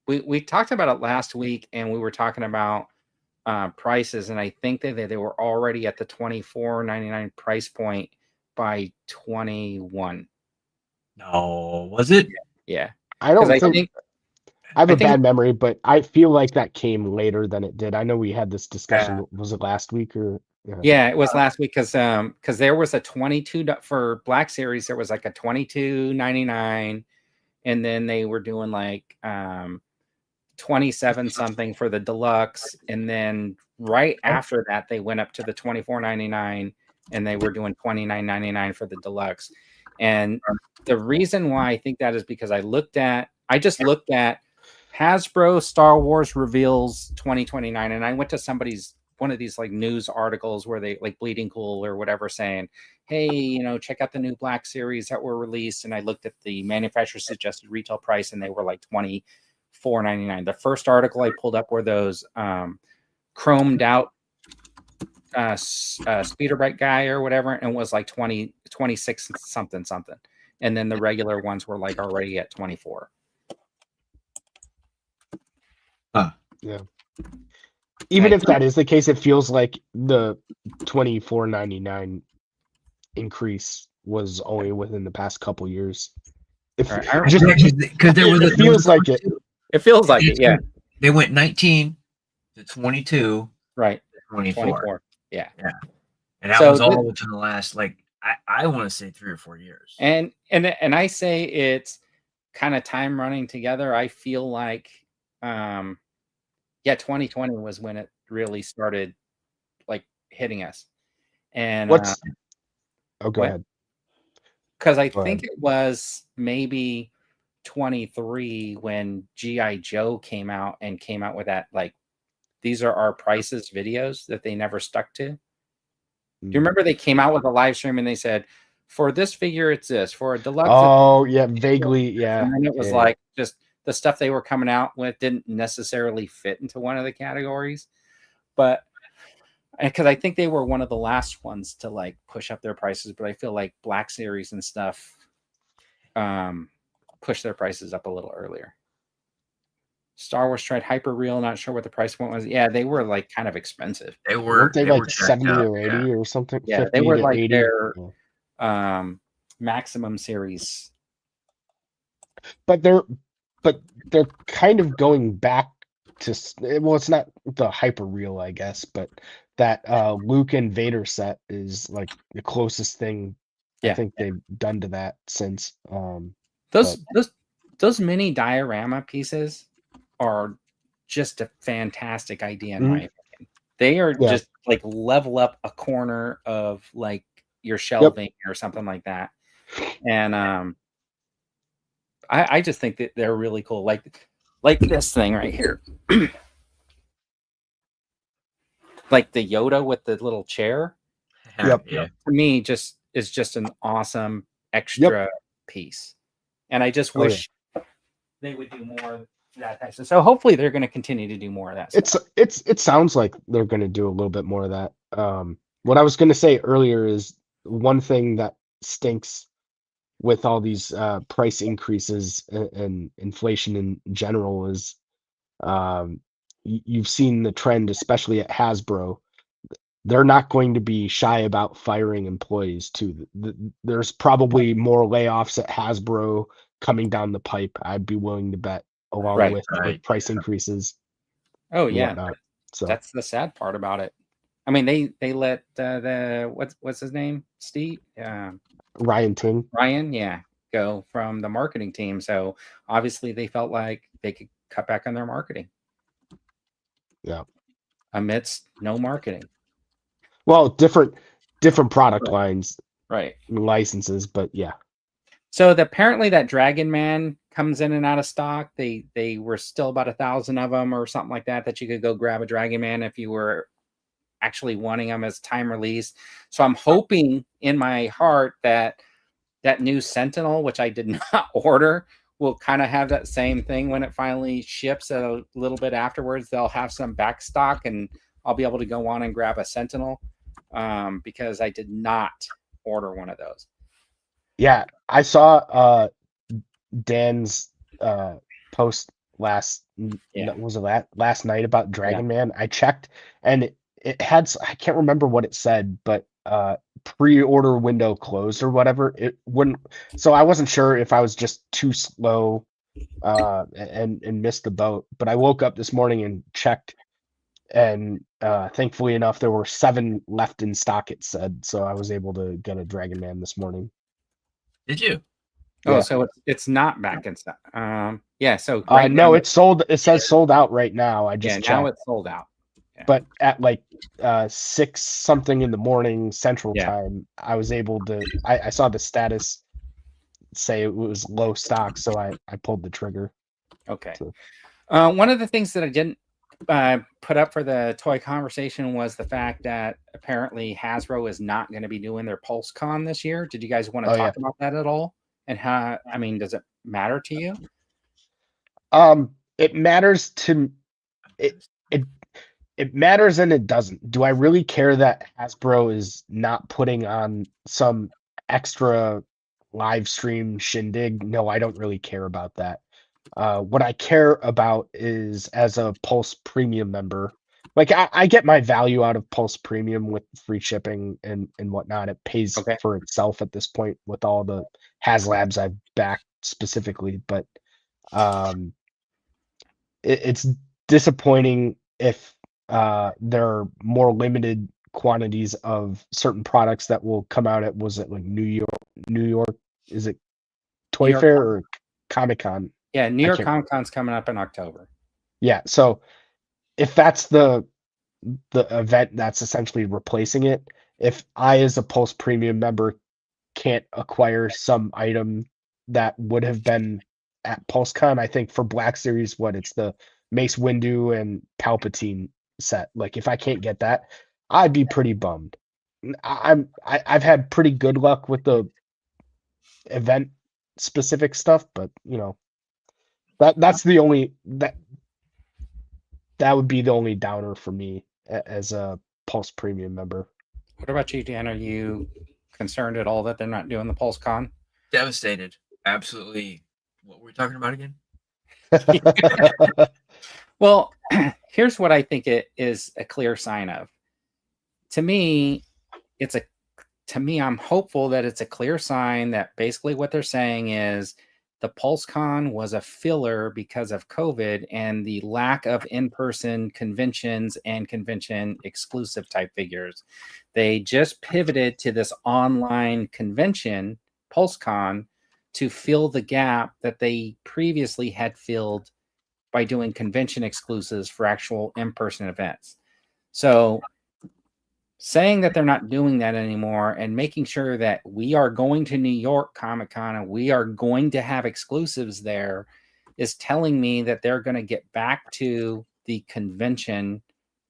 We talked about it last week, and we were talking about prices, and I think that they were already at the $24.99 price point by 21. No, was it? Yeah. I don't 'Cause think I have a bad memory, but I feel like that came later than it did. I know we had this discussion. Was it last week or? Yeah, it was last week because there was a 22 for Black Series. There was like a $22.99, and then they were doing like 27 something for the deluxe, and then right after that they went up to the $24.99, and they were doing $29.99 for the deluxe. And the reason why I think that is because I just looked at Hasbro Star Wars reveals 2029, and I went to one of these like news articles where they like Bleeding Cool or whatever saying, hey, check out the new Black Series that were released. And I looked at the manufacturer suggested retail price, and they were like $24.99. The first article I pulled up were those chromed out speeder bike guy or whatever, and was like 26 something. And then the regular ones were like already at 24. Yeah. Even if that is the case, it feels like the $24.99 increase was only within the past couple years. Because there was it feels like it. It feels like it, yeah. They went 19 to 22, right? 24. Yeah. And that was all within the last, like, I want to say 3 or 4 years. And I say it's kind of time running together. I feel like 2020 was when it really started like hitting us. And go ahead. Because I think it was maybe 23 when GI Joe came out with that, like, these are our prices videos that they never stuck to. Do you remember they came out with a live stream and they said, for this figure it's this, for a deluxe? Oh yeah, vaguely, yeah. And then it was like just the stuff they were coming out with didn't necessarily fit into one of the categories, but because I think they were one of the last ones to like push up their prices. But I feel like Black Series and stuff push their prices up a little earlier. Star Wars tried Hyper Real, not sure what the price point was. Yeah, they were like kind of expensive. They were like 70 or 80 or something. Yeah, they were like 80. Their maximum series. But they're kind of going back to, well, it's not the Hyper Real, I guess, but that Luke and Vader set is like the closest thing I think they've done to that since Those mini diorama pieces are just a fantastic idea in my opinion. They are just like level up a corner of like your shelving or something like that. And I just think that they're really cool. Like this thing right here. Like the Yoda with the little chair. Yeah. To me, is just an awesome extra piece. And I just wish they would do more of that type of stuff. So hopefully they're going to continue to do more of that stuff. It sounds like they're going to do a little bit more of that. What I was going to say earlier is one thing that stinks with all these price increases and inflation in general is you've seen the trend, especially at Hasbro. They're not going to be shy about firing employees too. There's probably more layoffs at Hasbro coming down the pipe. I'd be willing to bet, along with price increases. Oh yeah, whatnot. So that's the sad part about it. I mean, they let the what's his name, Steve, Ryan Ting, go from the marketing team. So obviously they felt like they could cut back on their marketing. Yeah, amidst no marketing. Well, different product lines, right? Licenses, but yeah. So apparently that Dragon Man comes in and out of stock. They were still about 1,000 of them or something like that you could go grab a Dragon Man if you were actually wanting them as time release. So I'm hoping in my heart that new Sentinel, which I did not order, will kind of have that same thing when it finally ships a little bit afterwards. They'll have some back stock and I'll be able to go on and grab a Sentinel because I did not order one of those. Yeah, I saw Dan's post last night about Dragon Man. I checked and it had, I can't remember what it said, but pre-order window closed or whatever. It wouldn't, so I wasn't sure if I was just too slow and missed the boat. But I woke up this morning and checked, and thankfully enough, there were 7 left in stock, it said. So I was able to get a Dragon Man this morning. Did you? Oh, so it's not back in stock. Yeah. So no, it's sold. It says sold out right now. I just checked. Now it's sold out. Yeah. But at like 6 something in the morning Central Time, I was able to. I saw the status say it was low stock, so I pulled the trigger. Okay. So. One of the things that I didn't put up for the toy conversation was the fact that apparently Hasbro is not going to be doing their PulseCon this year. Did you guys want to talk about that at all? And how? I mean, does it matter to you? It matters to it matters and it doesn't. Do I really care that Hasbro is not putting on some extra live stream shindig? No, I don't really care about that. What I care about is, as a Pulse Premium member, like I get my value out of Pulse Premium with free shipping and whatnot. It pays for itself at this point with all the HasLabs I've backed specifically, but it's disappointing if there are more limited quantities of certain products that will come out at, was it like New York? Is it Toy Fair or Comic-Con? Yeah, New York Comic-Con's coming up in October. Yeah, so if that's the event that's essentially replacing it, if I as a Pulse Premium member can't acquire some item that would have been at PulseCon, I think for Black Series, it's the Mace Windu and Palpatine set. Like if I can't get that, I'd be pretty bummed. I've had pretty good luck with the event specific stuff, but that's the only that would be the only downer for me as a Pulse Premium member. What about you, Dan? Are you concerned at all that they're not doing the PulseCon? Devastated. Absolutely. What were we talking about again? Well, here's what I think it is a clear sign of. To me, I'm hopeful that it's a clear sign that basically what they're saying is the PulseCon was a filler because of COVID and the lack of in-person conventions and convention exclusive type figures. They just pivoted to this online convention, PulseCon, to fill the gap that they previously had filled by doing convention exclusives for actual in-person events. So saying that they're not doing that anymore and making sure that we are going to New York Comic Con and we are going to have exclusives there is telling me that they're going to get back to the convention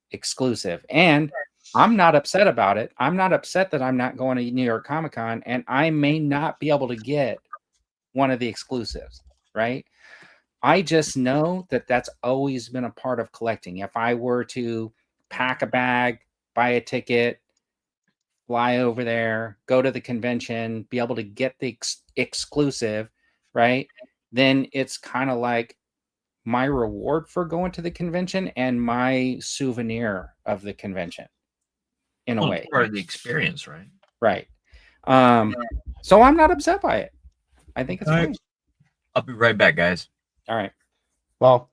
exclusive. And I'm not upset about it. I'm not upset that I'm not going to New York Comic Con and I may not be able to get one of the exclusives, right? I just know that that's always been a part of collecting. If I were to pack a bag, buy a ticket, fly over there, go to the convention, be able to get the exclusive, right? Then it's kind of like my reward for going to the convention and my souvenir of the convention in a Well, way. it's part of the experience, right? Right. So I'm not upset by it. I think it's fine. I'll be right back, guys. All right. Well,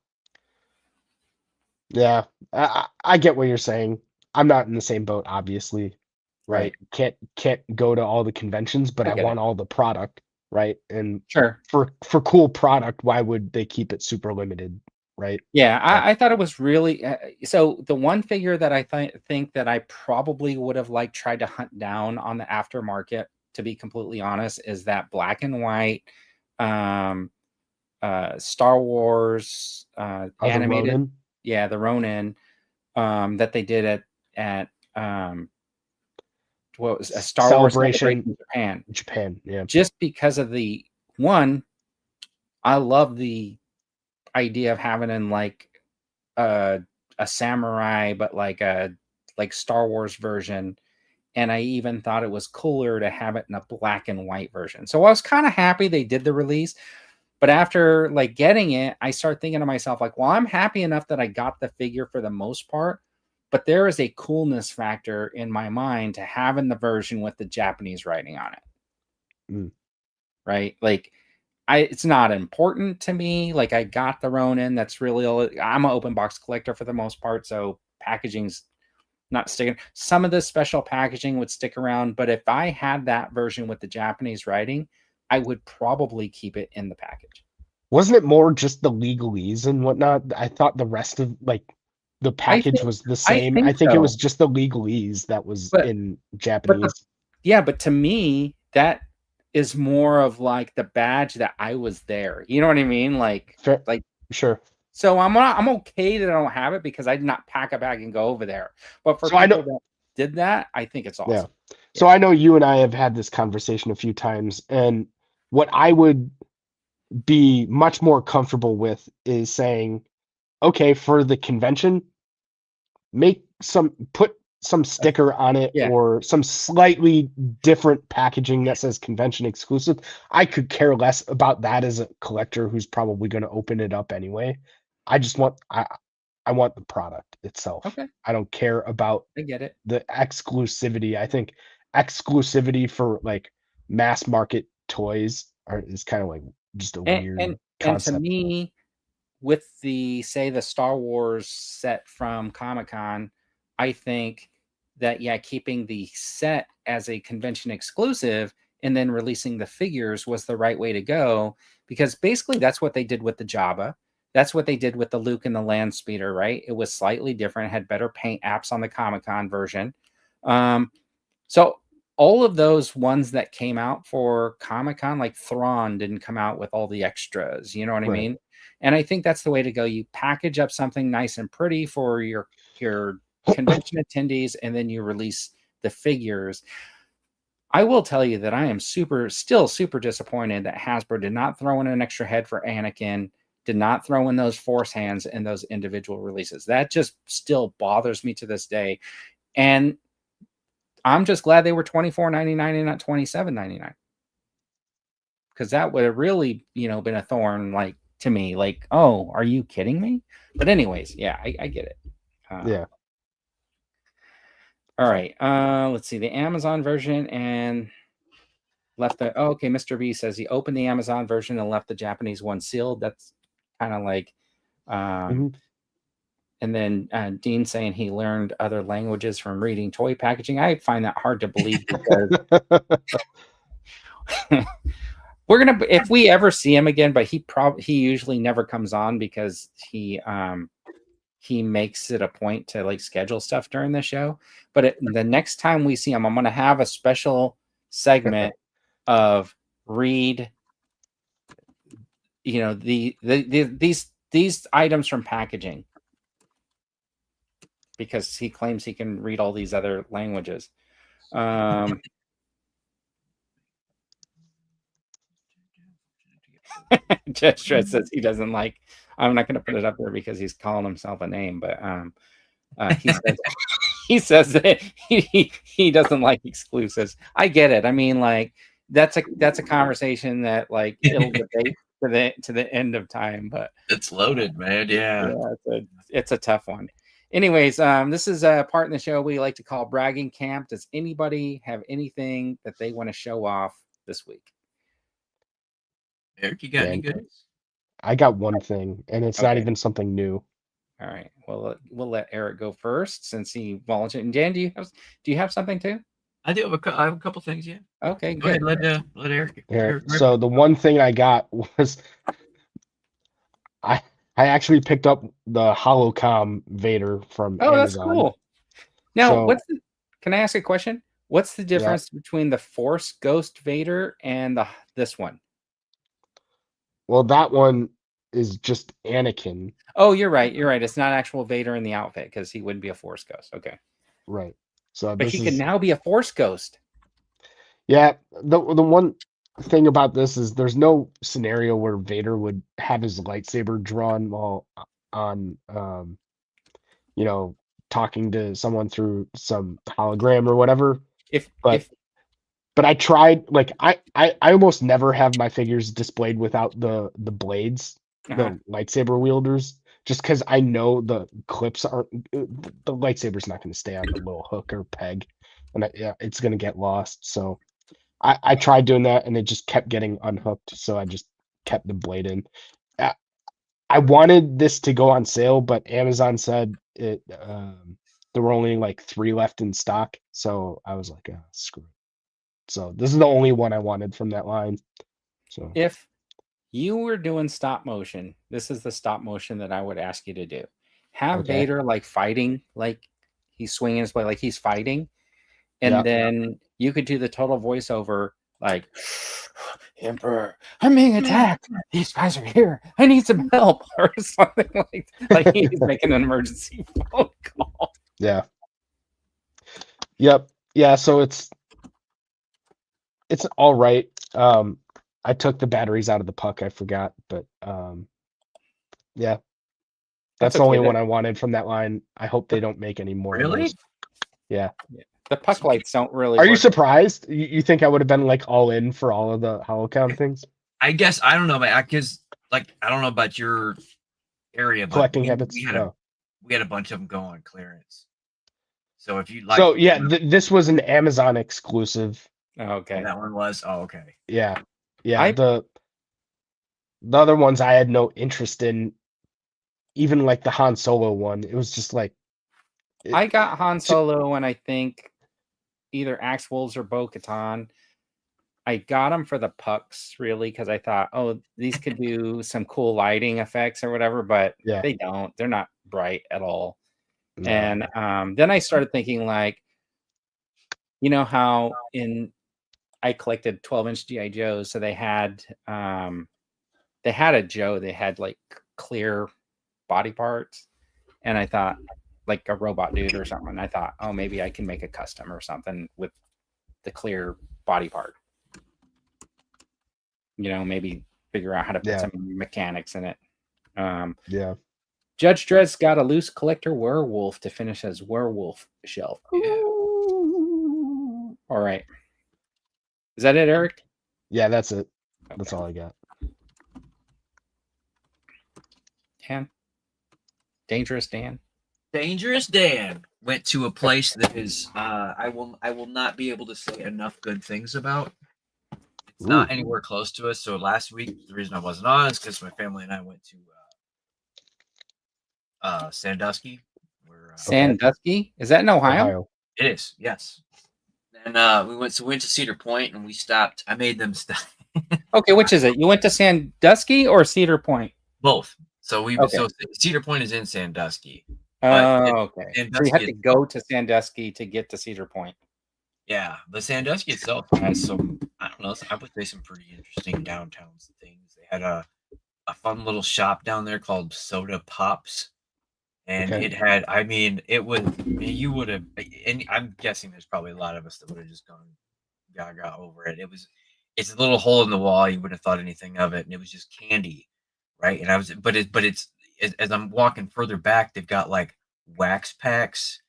yeah, I get what you're saying. I'm not in the same boat, obviously, right? Can't go to all the conventions, but I want all the product, right? And Sure. For cool product, why would they keep it super limited, right? Yeah, I thought it was really so the one figure that I think that I probably would have like tried to hunt down on the aftermarket, to be completely honest, is that black and white Star Wars animated. The Ronin? Yeah, the Ronin that they did at what was a Star Celebration Wars Celebration in Japan, yeah. Just because of the one, I love the idea of having in like a samurai, but like a Star Wars version. And I even thought it was cooler to have it in a black and white version. So I was kind of happy they did the release. But after like getting it, I start thinking to myself, like, well, I'm happy enough that I got the figure for the most part, but there is a coolness factor in my mind to having the version with the Japanese writing on it. Right? Like, it's not important to me. Like, I got the Ronin. That's really all. I'm an open box collector for the most part, so packaging's not sticking. Some of the special packaging would stick around, but if I had that version with the Japanese writing, I would probably keep it in the package. Wasn't it more just the legalese and whatnot? I thought the rest of like the package was the same. I think it was just the legalese that was in Japanese. But to me, that is more of like the badge that I was there. You know what I mean? Like, Fair. like sure. So I'm okay that I don't have it because I did not pack a bag and go over there. But for people that did that, I think it's awesome. Yeah. So I know you and I have had this conversation a few times, and what I would be much more comfortable with is saying, okay, for the convention, put some sticker on it or some slightly different packaging that says convention exclusive. I could care less about that as a collector who's probably going to open it up anyway. I just want I want the product itself. Okay. I don't care about I get it. The exclusivity. I think exclusivity for like mass market toys is kind of like just a weird concept. And to me, with the Star Wars set from Comic-Con, I think that keeping the set as a convention exclusive and then releasing the figures was the right way to go, because basically that's what they did with the Jabba. That's what they did with the Luke and the Land Speeder, right? It was slightly different, it had better paint apps on the Comic-Con version. So all of those ones that came out for Comic-Con, like Thrawn didn't come out with all the extras, you know what I mean? And I think that's the way to go. You package up something nice and pretty for your convention attendees, and then you release the figures. I will tell you that I am still super disappointed that Hasbro did not throw in an extra head for Anakin, did not throw in those Force hands in those individual releases. That just still bothers me to this day. And I'm just glad they were $24.99 and not $27.99. Because that would have really, been a thorn, like, to me. Like, oh, are you kidding me? But anyways, yeah, I get it. Yeah. All right. Let's see. The Amazon version and left the... Oh, okay, Mr. B says he opened the Amazon version and left the Japanese one sealed. That's kind of like... And then Dean saying he learned other languages from reading toy packaging. I find that hard to believe because... We're gonna if we ever see him again, but he usually never comes on because he makes it a point to like schedule stuff during the show. But the next time we see him, I'm gonna have a special segment of read, you know, these items from packaging, because he claims he can read all these other languages. Judge Dredd says he doesn't like. I'm not going to put it up there because he's calling himself a name, but he says that he doesn't like exclusives. I get it. I mean, like that's a conversation that like it'll debate to the end of time, but it's loaded, man. Yeah, it's a tough one. Anyways, this is a part in the show we like to call bragging camp. Does anybody have anything that they want to show off this week? Eric, you got any good? I got one thing, and it's not even something new. All right. Well, we'll let Eric go first since he volunteered. And Dan, do you have something too? I do have I have a couple things. Yeah. Okay. Go ahead. Let Eric. So the one thing I got was I actually picked up the Holocom Vader from Amazon. That's cool. Now, can I ask a question? What's the difference between the Force Ghost Vader and this one? Well, that one is just Anakin. Oh, you're right. It's not actual Vader in the outfit because he wouldn't be a Force Ghost. Okay. Right. So, but he can now be a Force Ghost. Yeah. The one thing about this is there's no scenario where Vader would have his lightsaber drawn while on, talking to someone through some hologram or whatever. But I tried, like, I almost never have my figures displayed without the blades, the lightsaber wielders, just because I know the clips aren't, the lightsaber's not going to stay on the little hook or peg, and it's going to get lost. So I tried doing that, and it just kept getting unhooked, so I just kept the blade in. I wanted this to go on sale, but Amazon said there were only like 3 left in stock, so I was like, screw it. So this is the only one I wanted from that line. So if you were doing stop motion, this is the stop motion that I would ask you to do. Have Vader like fighting, like he's swinging his blade, like he's fighting, and then you could do the total voiceover, like, Emperor, I'm being attacked. These guys are here. I need some help, or something like he's making an emergency phone call. Yeah. Yep. Yeah. So it's all right. I took the batteries out of the puck. I forgot, but yeah, that's the only one I wanted from that line. I hope they don't make any more. Really? Yeah. The puck lights don't really. Are you surprised? You think I would have been like all in for all of the Holocom things? I guess I don't know, man. Because like I don't know about your area, but collecting habits. We had a bunch of them go on clearance. So if you like, so yeah, this was an Amazon exclusive. Okay. That one was. Oh, okay. Yeah. The other ones I had no interest in. Even like the Han Solo one, it was just like. I got Han Solo, and I think either Axe Wolves or Bo-Katan. I got them for the pucks, really, because I thought, these could do some cool lighting effects or whatever, but they don't. They're not bright at all. No. And then I started thinking, like, you know how I collected 12-inch GI Joes, so they had a Joe. They had like clear body parts, and I thought, like a robot dude or something. I thought, maybe I can make a custom or something with the clear body part. Maybe figure out how to put some mechanics in it. Judge Dredd's got a loose collector werewolf to finish his werewolf shelf. Yeah. All right. Is that it, Eric? Yeah, that's it. Okay. That's all I got. Dan? Dangerous Dan? Dangerous Dan went to a place that is I will not be able to say enough good things about. It's not anywhere close to us. So last week, the reason I wasn't on is because my family and I went to Sandusky. Sandusky? Is that in Ohio? It is, yes. And we went to Cedar Point, and we stopped. I made them stop. Okay, which is it? You went to Sandusky or Cedar Point? Both. So Okay. so Cedar Point is in Sandusky. But Oh, okay. So you Sandusky had to go to Sandusky to get to Cedar Point. Yeah, but Sandusky itself has some, I don't know, I would say some pretty interesting downtown things. They had a fun little shop down there called Soda Pops. And Okay. it had, I mean, it was, you would have, and I'm guessing there's probably a lot of us that would have just gone gaga over it. It's a little hole in the wall. You wouldn't have thought anything of it. And it was just candy, right? And it's, as I'm walking further back, they've got like wax packs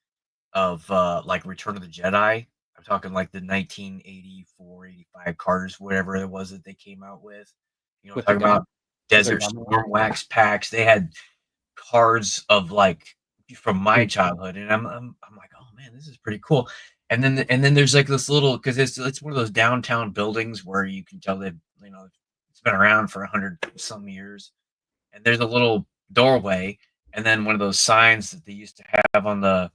of like Return of the Jedi. I'm talking like the 1984, 85 cars, whatever it was that they came out with. You know, With talking their about Desert gum in Storm wax packs. They had cards of like from my childhood, and I'm like, oh man, this is pretty cool. And then there's like this little, because it's one of those downtown buildings where you can tell that, you know, it's been around for 100 some years. And there's a little doorway, and then one of those signs that they used to have on the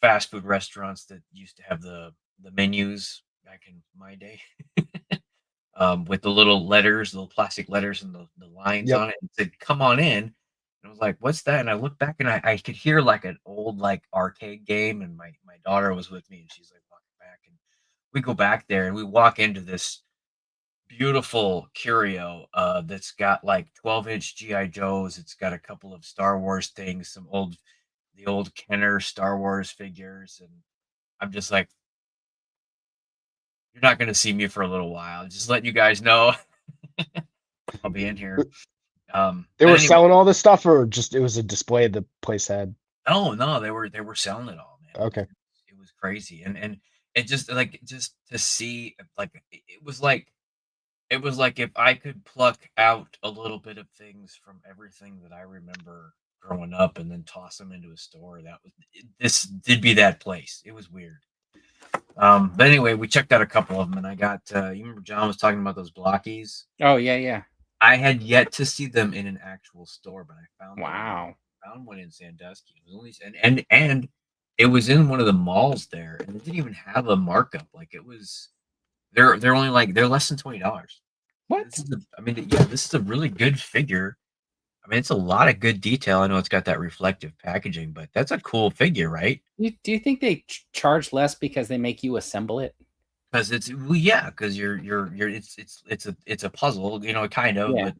fast food restaurants that used to have the menus back in my day, with the little letters, little plastic letters, and the lines Yep. on it. And said, "Come on in." And I was like, "What's that?" And I looked back, and I could hear like an old like arcade game, and my daughter was with me, and she's like walking back, and we go back there, and we walk into this beautiful curio that's got like 12-inch GI Joes. It's got a couple of Star Wars things, the old Kenner Star Wars figures, and I'm just like, you're not going to see me for a little while. Just letting you guys know, I'll be in here. They were selling all this stuff, or just it was a display the place had? Oh no, they were selling it all, man. Okay. It was crazy, and it just to see, like, it was like if I could pluck out a little bit of things from everything that I remember growing up and then toss them into a store. This did be that place. It was weird. But anyway, we checked out a couple of them, and I got, you remember John was talking about those blockies? Oh, yeah. I had yet to see them in an actual store, but I found Wow. found one in Sandusky. It was only, and it was in one of the malls there, and it didn't even have a markup. Like, it was, they're only like, they're less than $20. What? This is a really good figure. I mean, it's a lot of good detail. I know it's got that reflective packaging, but that's a cool figure, right? Do you think they charge less because they make you assemble it? Because because it's a puzzle, you know, kind of, Yeah. but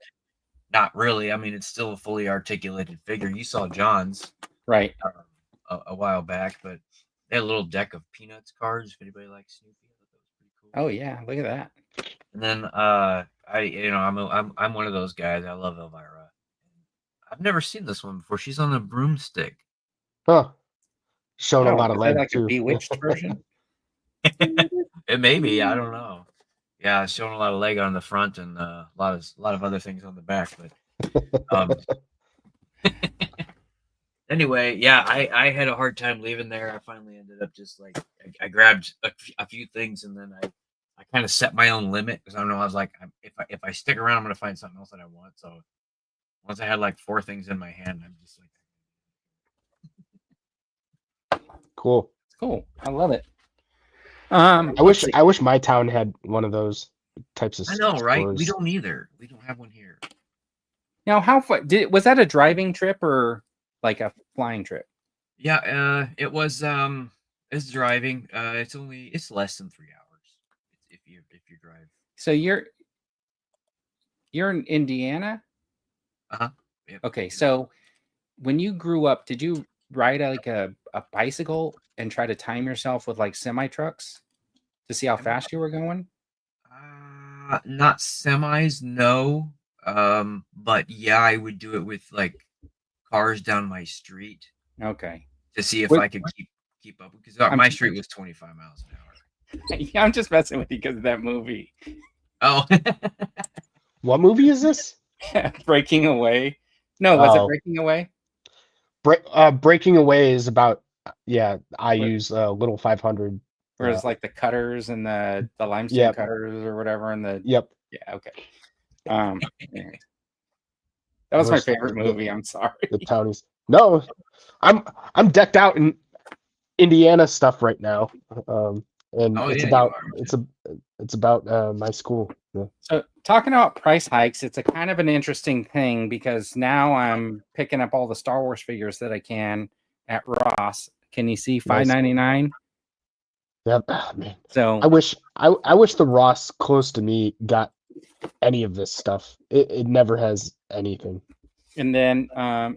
not really. I mean, it's still a fully articulated figure. You saw John's Right. a while back, but they had a little deck of Peanuts cards. If anybody likes Snoopy, I thought that was pretty cool. Oh yeah, look at that. And then I'm one of those guys. I love Elvira. I've never seen this one before. She's on a broomstick. Huh. Showing a Oh, lot of is that leg like a too. Bewitched version? It may be. I don't know. Yeah, it's showing a lot of leg on the front and a lot of other things on the back. But anyway, yeah, I had a hard time leaving there. I finally ended up just like I grabbed a few things, and then I kind of set my own limit, because I don't know. I was like, if I stick around, I'm gonna find something else that I want. So once I had like 4 things in my hand, I'm just like, Cool. It's cool. I love it. I wish my town had one of those types of I know, right? We stores. don't either. We don't have one here. Now, how far was that a driving trip or like a flying trip? Yeah, it was it's driving. It's less than 3 hours if you drive. So you're in Indiana? Uh-huh. Yep. Okay, so when you grew up, did you ride like a bicycle and try to time yourself with like semi trucks to see how fast you were going? Not semis, no. But yeah, I would do it with like cars down my street Okay. to see if What- I could keep up, because I'm my just- street was 25 miles an hour. Yeah, I'm just messing with you because of that movie. Oh, What movie is this? Breaking Away. No, was it Oh. Breaking Away? Breaking Away is about I use little 500. Where it's like the cutters and the limestone Yep. cutters or whatever, and the Yep. yeah, okay. Yeah. That was my Versus favorite the- movie. I'm sorry. The townies. No, I'm decked out in Indiana stuff right now. And Oh, it's yeah, you about are. it's about my school. Yeah. So talking about price hikes, it's a kind of an interesting thing because now I'm picking up all the Star Wars figures that I can at Ross. Can you see $5.99? Yep. Ah, man. So I wish the Ross close to me got any of this stuff. It never has anything. and then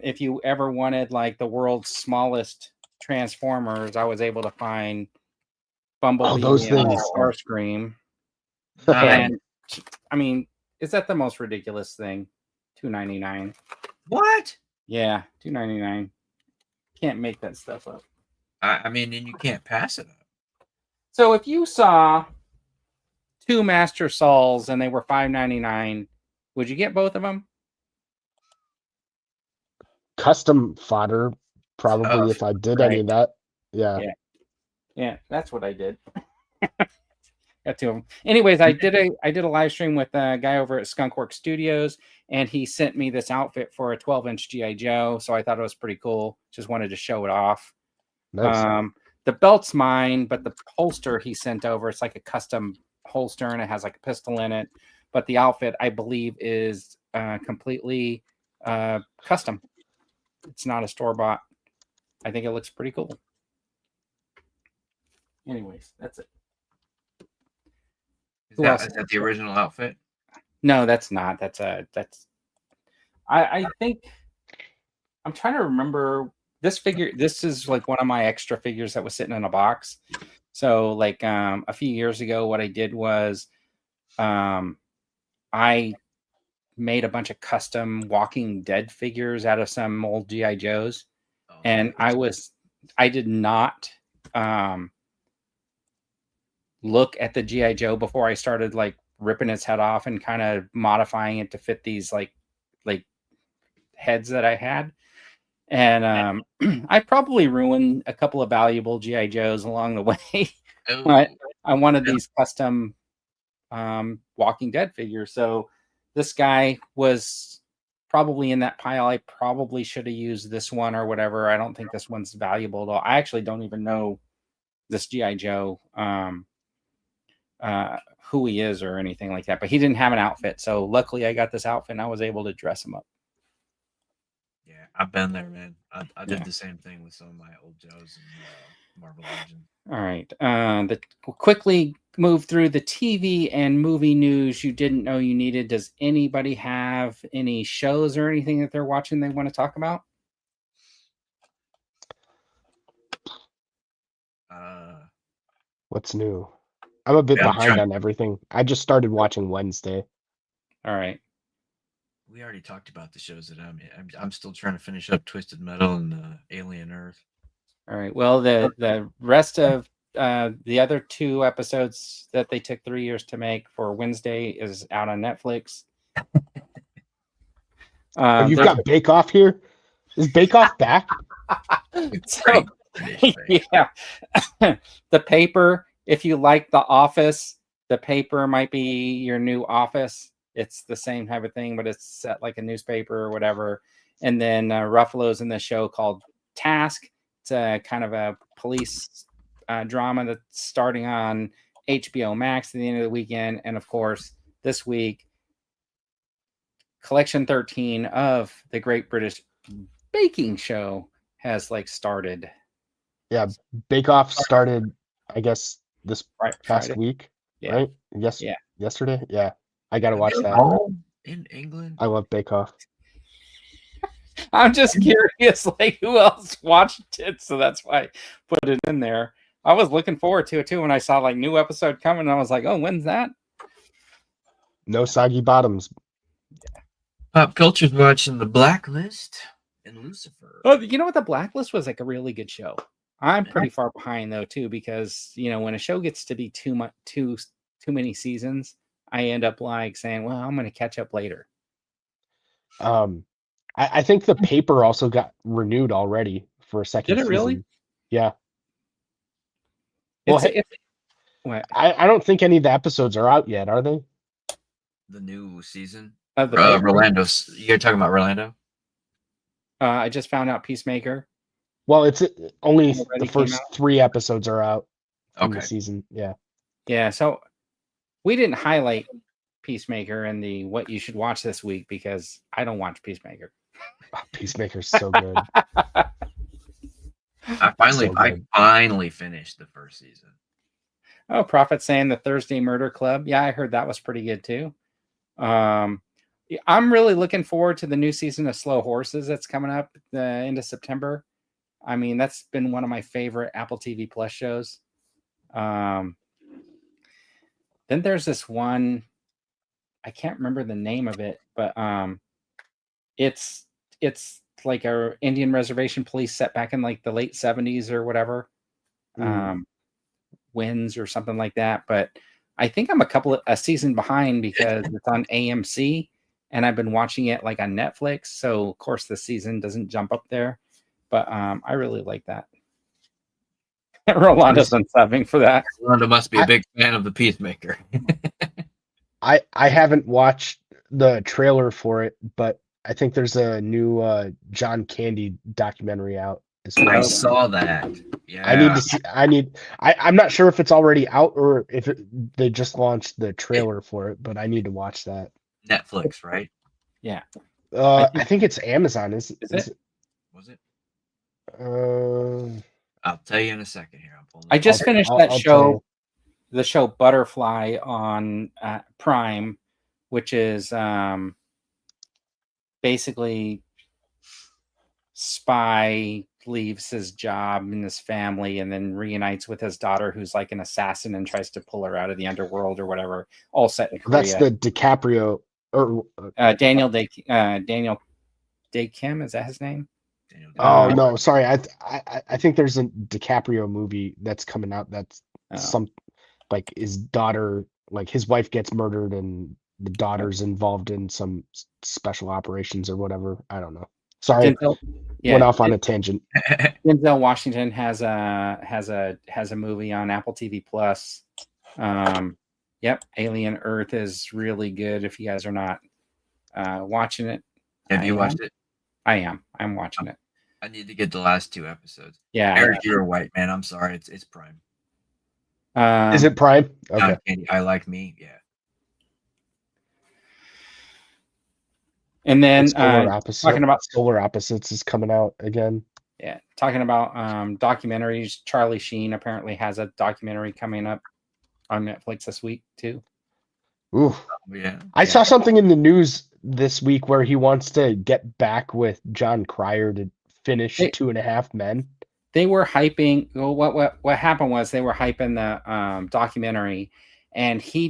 if you ever wanted like the world's smallest Transformers, I was able to find Bumblebee those and things. Starscream. Nice. And I mean, is that the most ridiculous thing? $2.99. What? Yeah, $2.99. Can't make that stuff up. I mean, and you can't pass it up. So if you saw two Master Sauls and they were $5.99, would you get both of them? Custom fodder, probably, Oh, if I did right. any of that. Yeah. Yeah, that's what I did. Got two of them. Anyways, I did a live stream with a guy over at Skunkworks Studios, and he sent me this outfit for a 12-inch GI Joe. So I thought it was pretty cool. Just wanted to show it off. Nice. The belt's mine, but the holster he sent over, it's like a custom holster, and it has like a pistol in it. But the outfit, I believe, is completely custom. It's not a store-bought. I think it looks pretty cool. Anyways, that's it. Is Who else? that the original outfit? No, that's not. I think I'm trying to remember this figure. This is like one of my extra figures that was sitting in a box. So like a few years ago, what I did was I made a bunch of custom Walking Dead figures out of some old GI Joes. Oh, And I did not look at the GI Joe before I started like ripping its head off and kind of modifying it to fit these like heads that I had. And I probably ruined a couple of valuable GI Joes along the way. But I wanted these custom Walking Dead figures. So this guy was probably in that pile. I probably should have used this one or whatever. I don't think this one's valuable at all. I actually don't even know this GI Joe who he is or anything like that, but he didn't have an outfit. So luckily I got this outfit and I was able to dress him up. Yeah, I've been there, man. I did the same thing with some of my old Joes and Marvel Legends. All right. Quickly move through the TV and movie news you didn't know you needed. Does anybody have any shows or anything that they're watching they want to talk about? What's new? I'm a bit Yeah, I'm behind trying- on everything. I just started watching Wednesday. All right. We already talked about the shows that I'm still trying to finish up Twisted Metal and Alien Earth. All right. Well, the rest of the other two episodes that they took 3 years to make for Wednesday is out on Netflix. You've got Bake Off here? Is Bake Off back? So, yeah. The Paper, if you like The Office, The Paper might be your new Office. It's the same type of thing, but it's set like a newspaper or whatever. And then Ruffalo's in the show called Task. It's a kind of a police drama that's starting on HBO Max at the end of the weekend. And of course, this week, Collection 13 of the Great British Baking Show has like started. Yeah, Bake Off started, I guess, this past Friday. week, Yeah. right? Yes. Yeah. Yesterday? Yeah. I got to watch that. In England? I love Bake Off. I'm just curious, like, who else watched it? So that's why I put it in there. I was looking forward to it too when I saw like new episode coming. And I was like, oh, when's that? No soggy bottoms. Pop Culture's watching The Blacklist and Lucifer. Oh, you know what? The Blacklist was like a really good show. I'm pretty far behind though too, because you know when a show gets to be too many seasons, I end up like saying, well, I'm going to catch up later. I think The Paper also got renewed already for a second Did it season. really? Yeah. Well, I don't think any of the episodes are out yet, are they? The new season? Of The Paper? Rolando. You're talking about Rolando? I just found out Peacemaker. Well, it's only Already the came first out? 3 episodes are out in the Okay. season. Yeah. Yeah, so we didn't highlight Peacemaker in the what you should watch this week because I don't watch Peacemaker. Oh, Peacemaker's so good. I finally finished the first season. Oh, Prophet saying the Thursday Murder Club. Yeah, I heard that was pretty good too. I'm really looking forward to the new season of Slow Horses that's coming up the end of September. I mean, that's been one of my favorite Apple TV Plus shows. Then there's this one, I can't remember the name of it, but it's like a Indian reservation police set back in like the late 70s or whatever. Wins or something like that. But I think I'm a season behind because it's on AMC and I've been watching it like on Netflix. So of course the season doesn't jump up there. But I really like that. Rolando's unsubbing for that. Rolando must be a big fan of the Peacemaker. I haven't watched the trailer for it, but I think there's a new John Candy documentary out as well. I saw that. Yeah. I need to see. I'm not sure if it's already out or if they just launched the trailer for it, but I need to watch that. Netflix, right? Yeah. I think it's Amazon. Is it? Was it? I'll tell you in a second here. I just finished that show, the show Butterfly on Prime, which is basically spy leaves his job and his family and then reunites with his daughter who's like an assassin and tries to pull her out of the underworld or whatever, all set in Korea. That's the DiCaprio or Daniel Day Kim, is that his name? Oh no, sorry. I think there's a DiCaprio movie that's coming out that's some like his daughter, like his wife gets murdered and the daughter's involved in some special operations or whatever. I don't know. Sorry, went off on a tangent. Denzel Washington has a movie on Apple TV Plus. Yep, Alien Earth is really good. If you guys are not watching it, have you watched it? I am. I'm watching it. I need to get the last 2 episodes. Yeah, Eric, you're white, man. I'm sorry. It's Prime. Is it Prime? Okay. I Like Me. Yeah. And then talking about Solar Opposites is coming out again. Yeah, talking about documentaries. Charlie Sheen apparently has a documentary coming up on Netflix this week too. Ooh, yeah. I saw something in the news this week where he wants to get back with John Cryer to finish 2.5 Men. They were hyping. Well, what happened was they were hyping the documentary. And he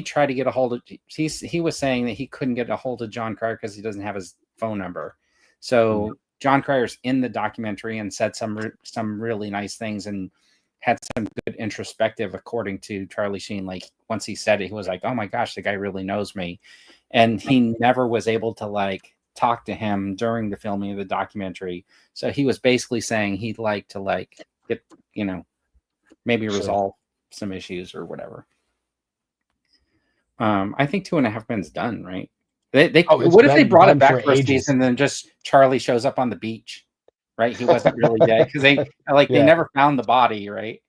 tried to get a hold of, he was saying that he couldn't get a hold of John Cryer because he doesn't have his phone number. So John Cryer's in the documentary and said some really nice things and had some good introspective, according to Charlie Sheen. Like once he said it, he was like, oh my gosh, the guy really knows me. And he never was able to like talk to him during the filming of the documentary. So he was basically saying he'd like to like get, maybe resolve some issues or whatever. I think 2.5 Men's done, right? What if they brought it back for a season and then just Charlie shows up on the beach, right? He wasn't really dead because they never found the body, right?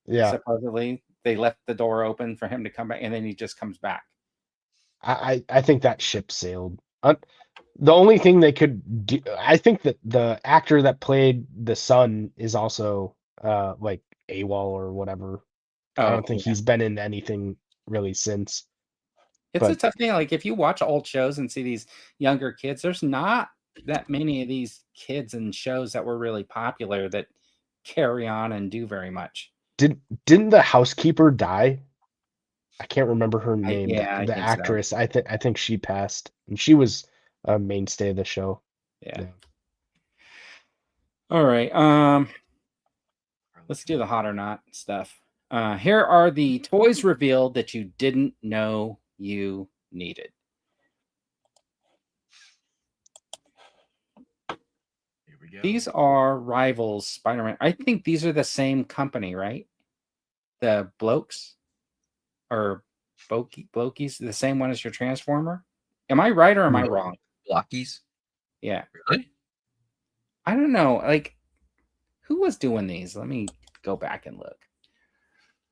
Yeah. Supposedly they left the door open for him to come back, and then he just comes back. I think that ship sailed. The only thing they could do, I think that the actor that played the son is also like AWOL or whatever. I don't think he's been in anything really since. It's a tough thing. Like if you watch old shows and see these younger kids, there's not that many of these kids and shows that were really popular that carry on and do very much. Didn't the housekeeper die? I can't remember her name. The actress. So. I think she passed, and she was a mainstay of the show. Yeah. All right. Let's do the hot or not stuff. Here are the toys revealed that you didn't know you needed. Here we go. These are Rivals Spider-Man. I think these are the same company, right? The Blokes or Blokies, the same one as your Transformer. Am I right or am I wrong? Blockies? Yeah. Really? I don't know. Like, who was doing these? Let me go back and look.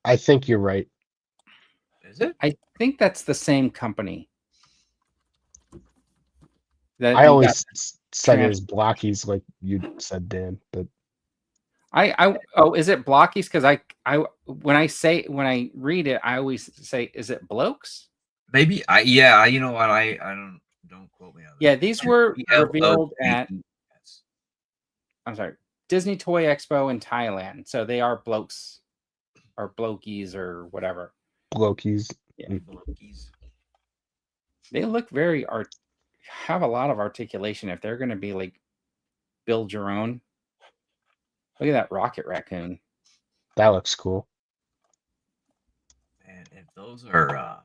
I think you're right. Is it? I think that's the same company. That I you always got said it trans- as blockies, like you said, Dan. But oh, is it blockies? Because when I read it, I always say, is it blokes? Maybe yeah. You know what? I don't quote me on that. Yeah, these were revealed at BLOKES. I'm sorry, Disney Toy Expo in Thailand. So they are blokes or blokies or whatever. blokies. Yeah. Blokies. They look have a lot of articulation if they're going to be like build your own. Look at that rocket raccoon. That looks cool. And if those are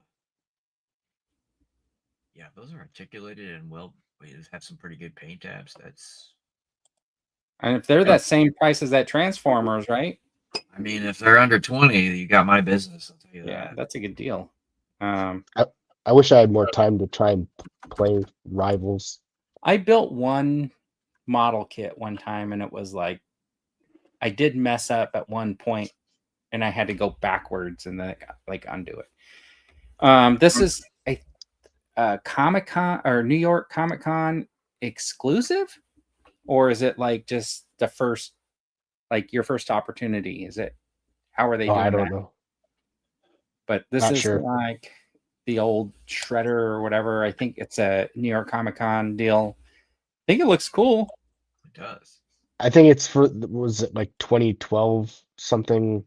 yeah, those are articulated and we have some pretty good paint tabs. That's And if they're that same price as that Transformers, right? I mean, if they're under 20, you got my business. I'll tell you Yeah, that. that's a good deal. I wish I had more time to try and play Rivals. I built one model kit one time, and it was like I did mess up at one point, and I had to go backwards and then like undo it. This is a Comic-Con or New York Comic-Con exclusive, or is it like just the first, like your first opportunity? Is it how are they doing I don't that? know. But this Not is sure. like the old Shredder or whatever. I think it's a New York Comic-Con deal. I think it looks cool. It does. I think it's was it like 2012 something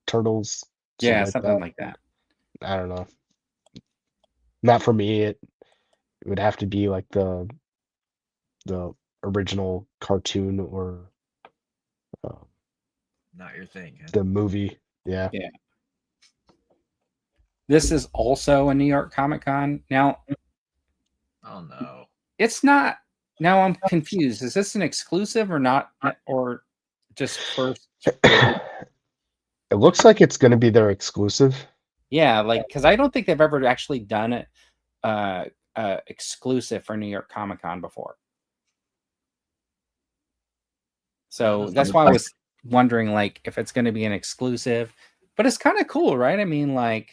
Turtles? Yeah, something like that. I don't know. Not for me. It would have to be like the original cartoon or Not your thing. Huh? the movie. Yeah. Yeah. This is also a New York Comic-Con. Now, Oh no. it's not. Now I'm confused. Is this an exclusive or not, or just first? It looks like it's going to be their exclusive. Yeah, like because I don't think they've ever actually done it exclusive for New York Comic-Con before. So that's why I was wondering, like, if it's going to be an exclusive. But it's kind of cool, right? I mean, like,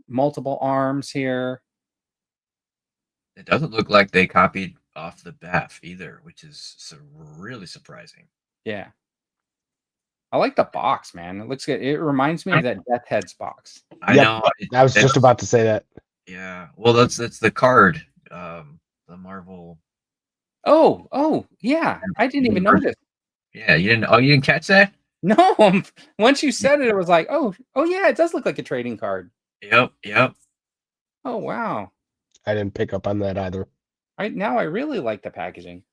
multiple arms here. It doesn't look like they copied off the BAF either, which is really surprising. Yeah. I like the box, man. It looks good. It reminds me of that Death Heads box. I Yep, know. I was just about to say that. Yeah. Well, that's the card. The Marvel. Oh, yeah. I didn't even notice. Yeah, you didn't. Oh, you didn't catch that? No, once you said it, it was like, oh yeah, it does look like a trading card. Yep. Oh wow. I didn't pick up on that either. Now I really like the packaging.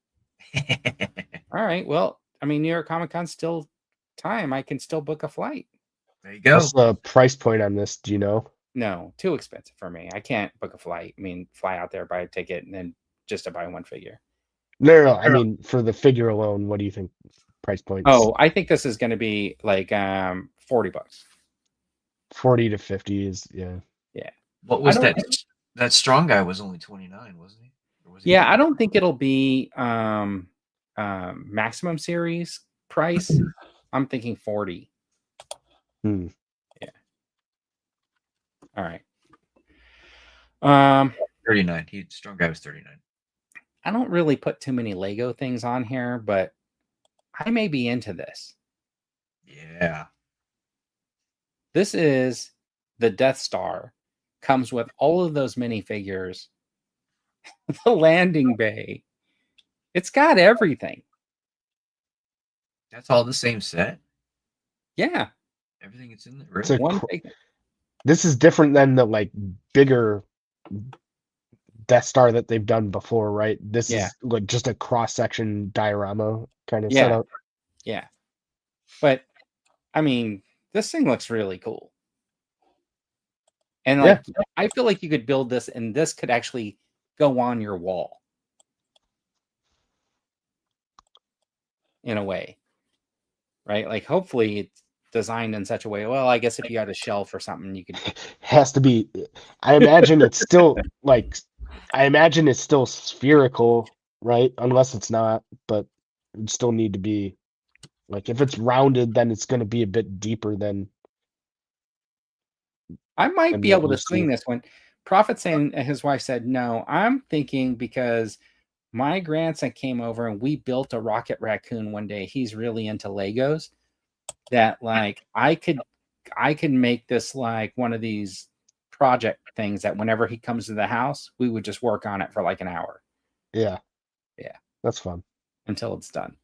All right. Well, I mean, New York Comic-Con's still time. I can still book a flight. There you go. What's the price point on this? Do you know? No, too expensive for me. I can't book a flight. I mean, fly out there, buy a ticket, and then just to buy one figure. No. I mean, for the figure alone, what do you think price points? Oh, I think this is going to be like $40. 40 to 50 is Yeah. What was that? That strong guy was only 29, wasn't he? Or was he Yeah, I don't think it'll be maximum series price. I'm thinking 40. Hmm. Yeah. All right. 39. Strong guy was 39. I don't really put too many Lego things on here, but I may be into this. Yeah. This is the Death Star. Comes with all of those minifigures. The landing bay. It's got everything. That's all the same set. Yeah. Everything that's in there. It's a Really? One This is different than the like bigger Death Star that they've done before, right? This Yeah. is like just a cross section diorama kind of Yeah. setup. Yeah. But I mean, this thing looks really cool. And like I feel like you could build this and this could actually go on your wall. In a way. Right? Like hopefully it's designed in such a way. Well, I guess if you had a shelf or something, you could Has to be. I imagine it's still like. I imagine it's still spherical, right? Unless it's not, but it would still need to be. Like if it's rounded, then it's going to be a bit deeper than. I might And be what able to we've swing seen. this one. Prophet saying his wife said no. I'm thinking because my grandson came over and we built a rocket raccoon one day. He's really into Legos. That like I could make this like one of these project things that whenever he comes to the house, we would just work on it for like an hour. Yeah. Yeah. That's fun. Until it's done.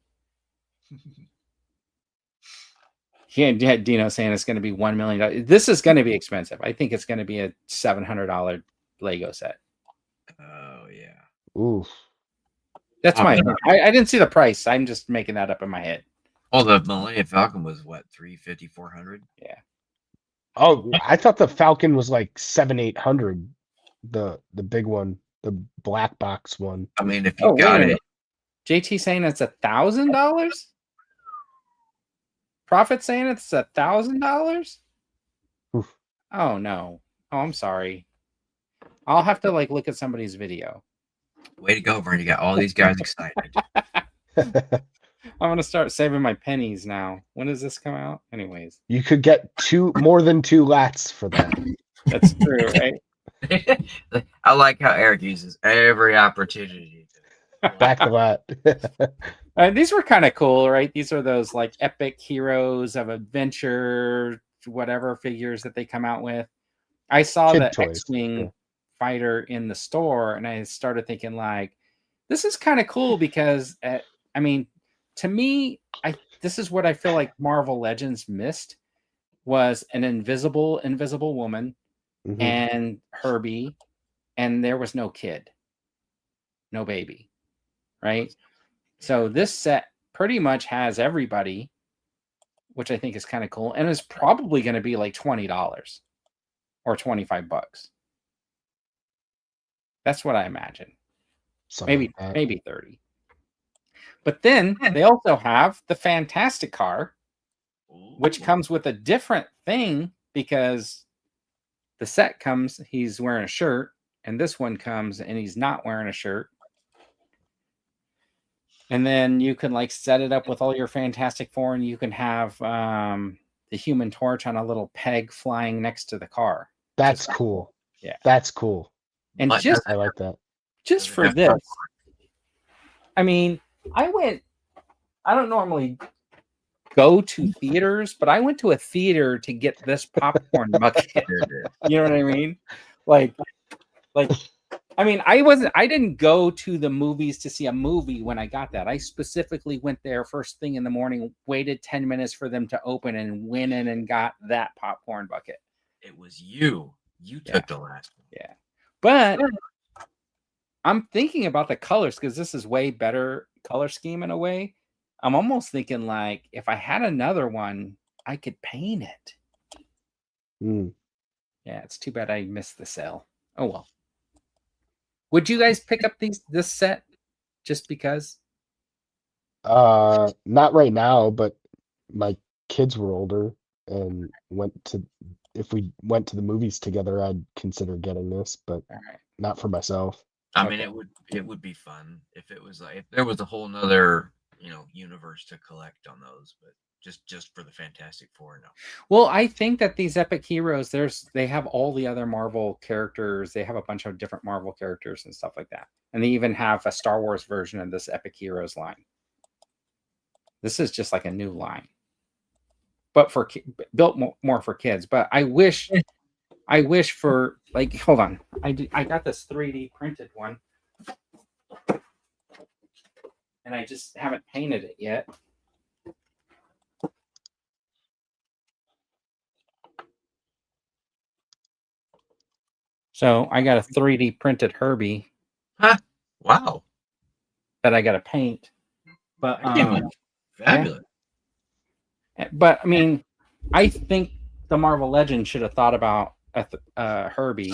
Yeah, Dino saying it's going to be $1 million. This is going to be expensive. I think it's going to be a $700 Lego set. Oh yeah. Oof. That's my opinion. I didn't see the price. I'm just making that up in my head. Oh, the Millennium Falcon was what, 350, 400? Yeah. Oh, I thought the Falcon was like 700-800. The big one, the black box one. I mean, if you Oh, wait a got minute. it, JT saying it's $1,000. Prophet saying it's $1,000. Oof. Oh no. Oh, I'm sorry. I'll have to like look at somebody's video. way to go, Vern. You got all these guys excited. I'm gonna start saving my pennies now. When does this come out? Anyways, You could get more than 2 lats for that. that's true, right? I like how Eric uses every opportunity. Back the lat. These were kind of cool, right? These are those like epic heroes of adventure, whatever figures that they come out with. I saw Kid the toys, X-Wing yeah. fighter in the store, and I started thinking like, this is kind of cool because, I mean, to me, this is what I feel like Marvel Legends missed was an invisible woman Mhm. and Herbie, and there was no kid, no baby, right? So this set pretty much has everybody, which I think is kind of cool, and it's probably going to be like $20 or $25. That's what I imagine. Something Maybe like that. maybe 30. But then they also have the Fantastic Car, which comes with a different thing because the set comes, he's wearing a shirt, and this one comes and he's not wearing a shirt. And then you can like set it up with all your Fantastic Four, and you can have the Human Torch on a little peg flying next to the car. That's cool. Yeah. That's cool. And But just I like that. just for this, I mean, I don't normally go to theaters, but I went to a theater to get this popcorn bucket. You know what I mean? Like, I mean, I didn't go to the movies to see a movie when I got that. I specifically went there first thing in the morning, waited 10 minutes for them to open, and went in and got that popcorn bucket. It was you. You took the last one. Yeah. But I'm thinking about the colors because this is way better color scheme in a way. I'm almost thinking like if I had another one, I could paint it. Mm. Yeah, it's too bad I missed the sale. Oh well. Would you guys pick up this set just because? Not right now, but my kids were older and if we went to the movies together, I'd consider getting this, but All right. not for myself. I mean, it would be fun if it was like if there was a whole nother universe to collect on those, but just for the Fantastic Four, no. Well, I think that these epic heroes, they have all the other Marvel characters. They have a bunch of different Marvel characters and stuff like that, and they even have a Star Wars version of this epic heroes line. This is just like a new line, but built more for kids. But I wish for like, hold on, I got this 3D printed one, and I just haven't painted it yet. So I got a 3D printed Herbie. Huh? Wow. That I got to paint. But fabulous. Yeah. But I mean, I think the Marvel Legends should have thought about Herbie,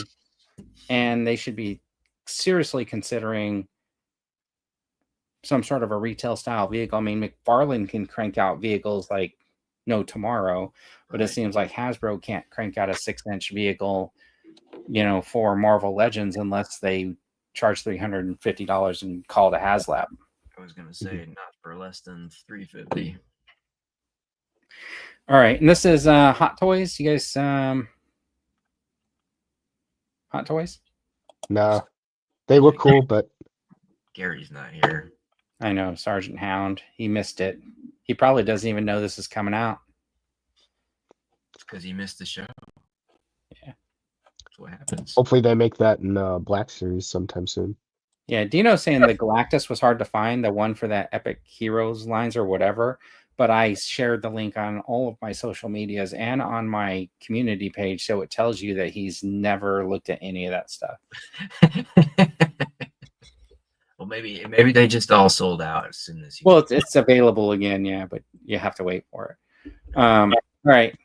and they should be seriously considering some sort of a retail style vehicle. I mean, McFarlane can crank out vehicles like no tomorrow, but it seems like Hasbro can't crank out a 6-inch vehicle, for Marvel Legends unless they charge $350 and call it a HasLab. I was gonna say not for less than $350. All right, and this is Hot Toys. You guys, Hot Toys? No, they look cool, but Gary's not here. I know, Sergeant Hound. He missed it. He probably doesn't even know this is coming out. It's because he missed the show. Yeah. That's what happens. hopefully they make that in Black Series sometime soon. Yeah, Dino's saying the Galactus was hard to find, the one for that Epic Heroes lines or whatever. But I shared the link on all of my social medias and on my community page, so it tells you that he's never looked at any of that stuff. Well, maybe they just all sold out as soon as. Well, it's available again, yeah, but you have to wait for it. All right,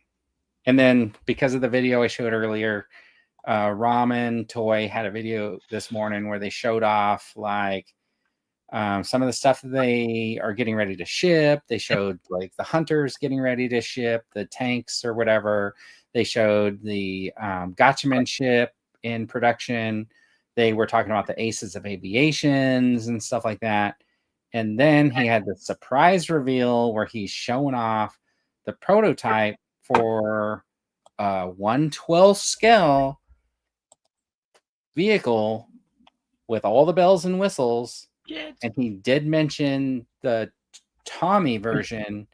and then because of the video I showed earlier, Ramen Toy had a video this morning where they showed off like some of the stuff that they are getting ready to ship. They showed like the hunters getting ready to ship, the tanks or whatever. They showed the Gotchaman ship in production. They were talking about the Aces of Aviations and stuff like that. And then he had the surprise reveal where he's showing off the prototype for a 1/12 scale vehicle with all the bells and whistles. And he did mention the Tommy version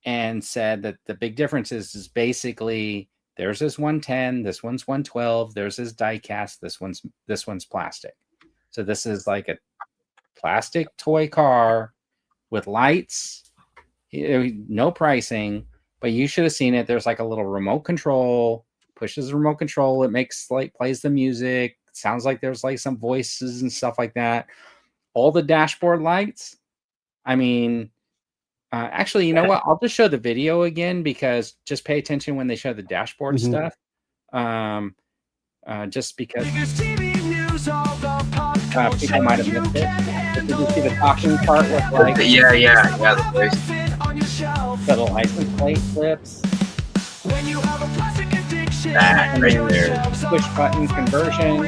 and said that the big difference is basically there's this 110, this one's 112, there's this die cast, this one's plastic. So this is like a plastic toy car with lights, no pricing, but you should have seen it. There's like a little remote control, pushes the remote control, it makes like plays the music. Sounds like there's like some voices and stuff like that. All the dashboard lights. I mean, actually, you know what? I'll just show the video again because just pay attention when they show the dashboard stuff. Just because people might have missed it. Did you see the talking part with like the voice. the license plate flips? When you have a plastic addiction, That right there. Push button conversion.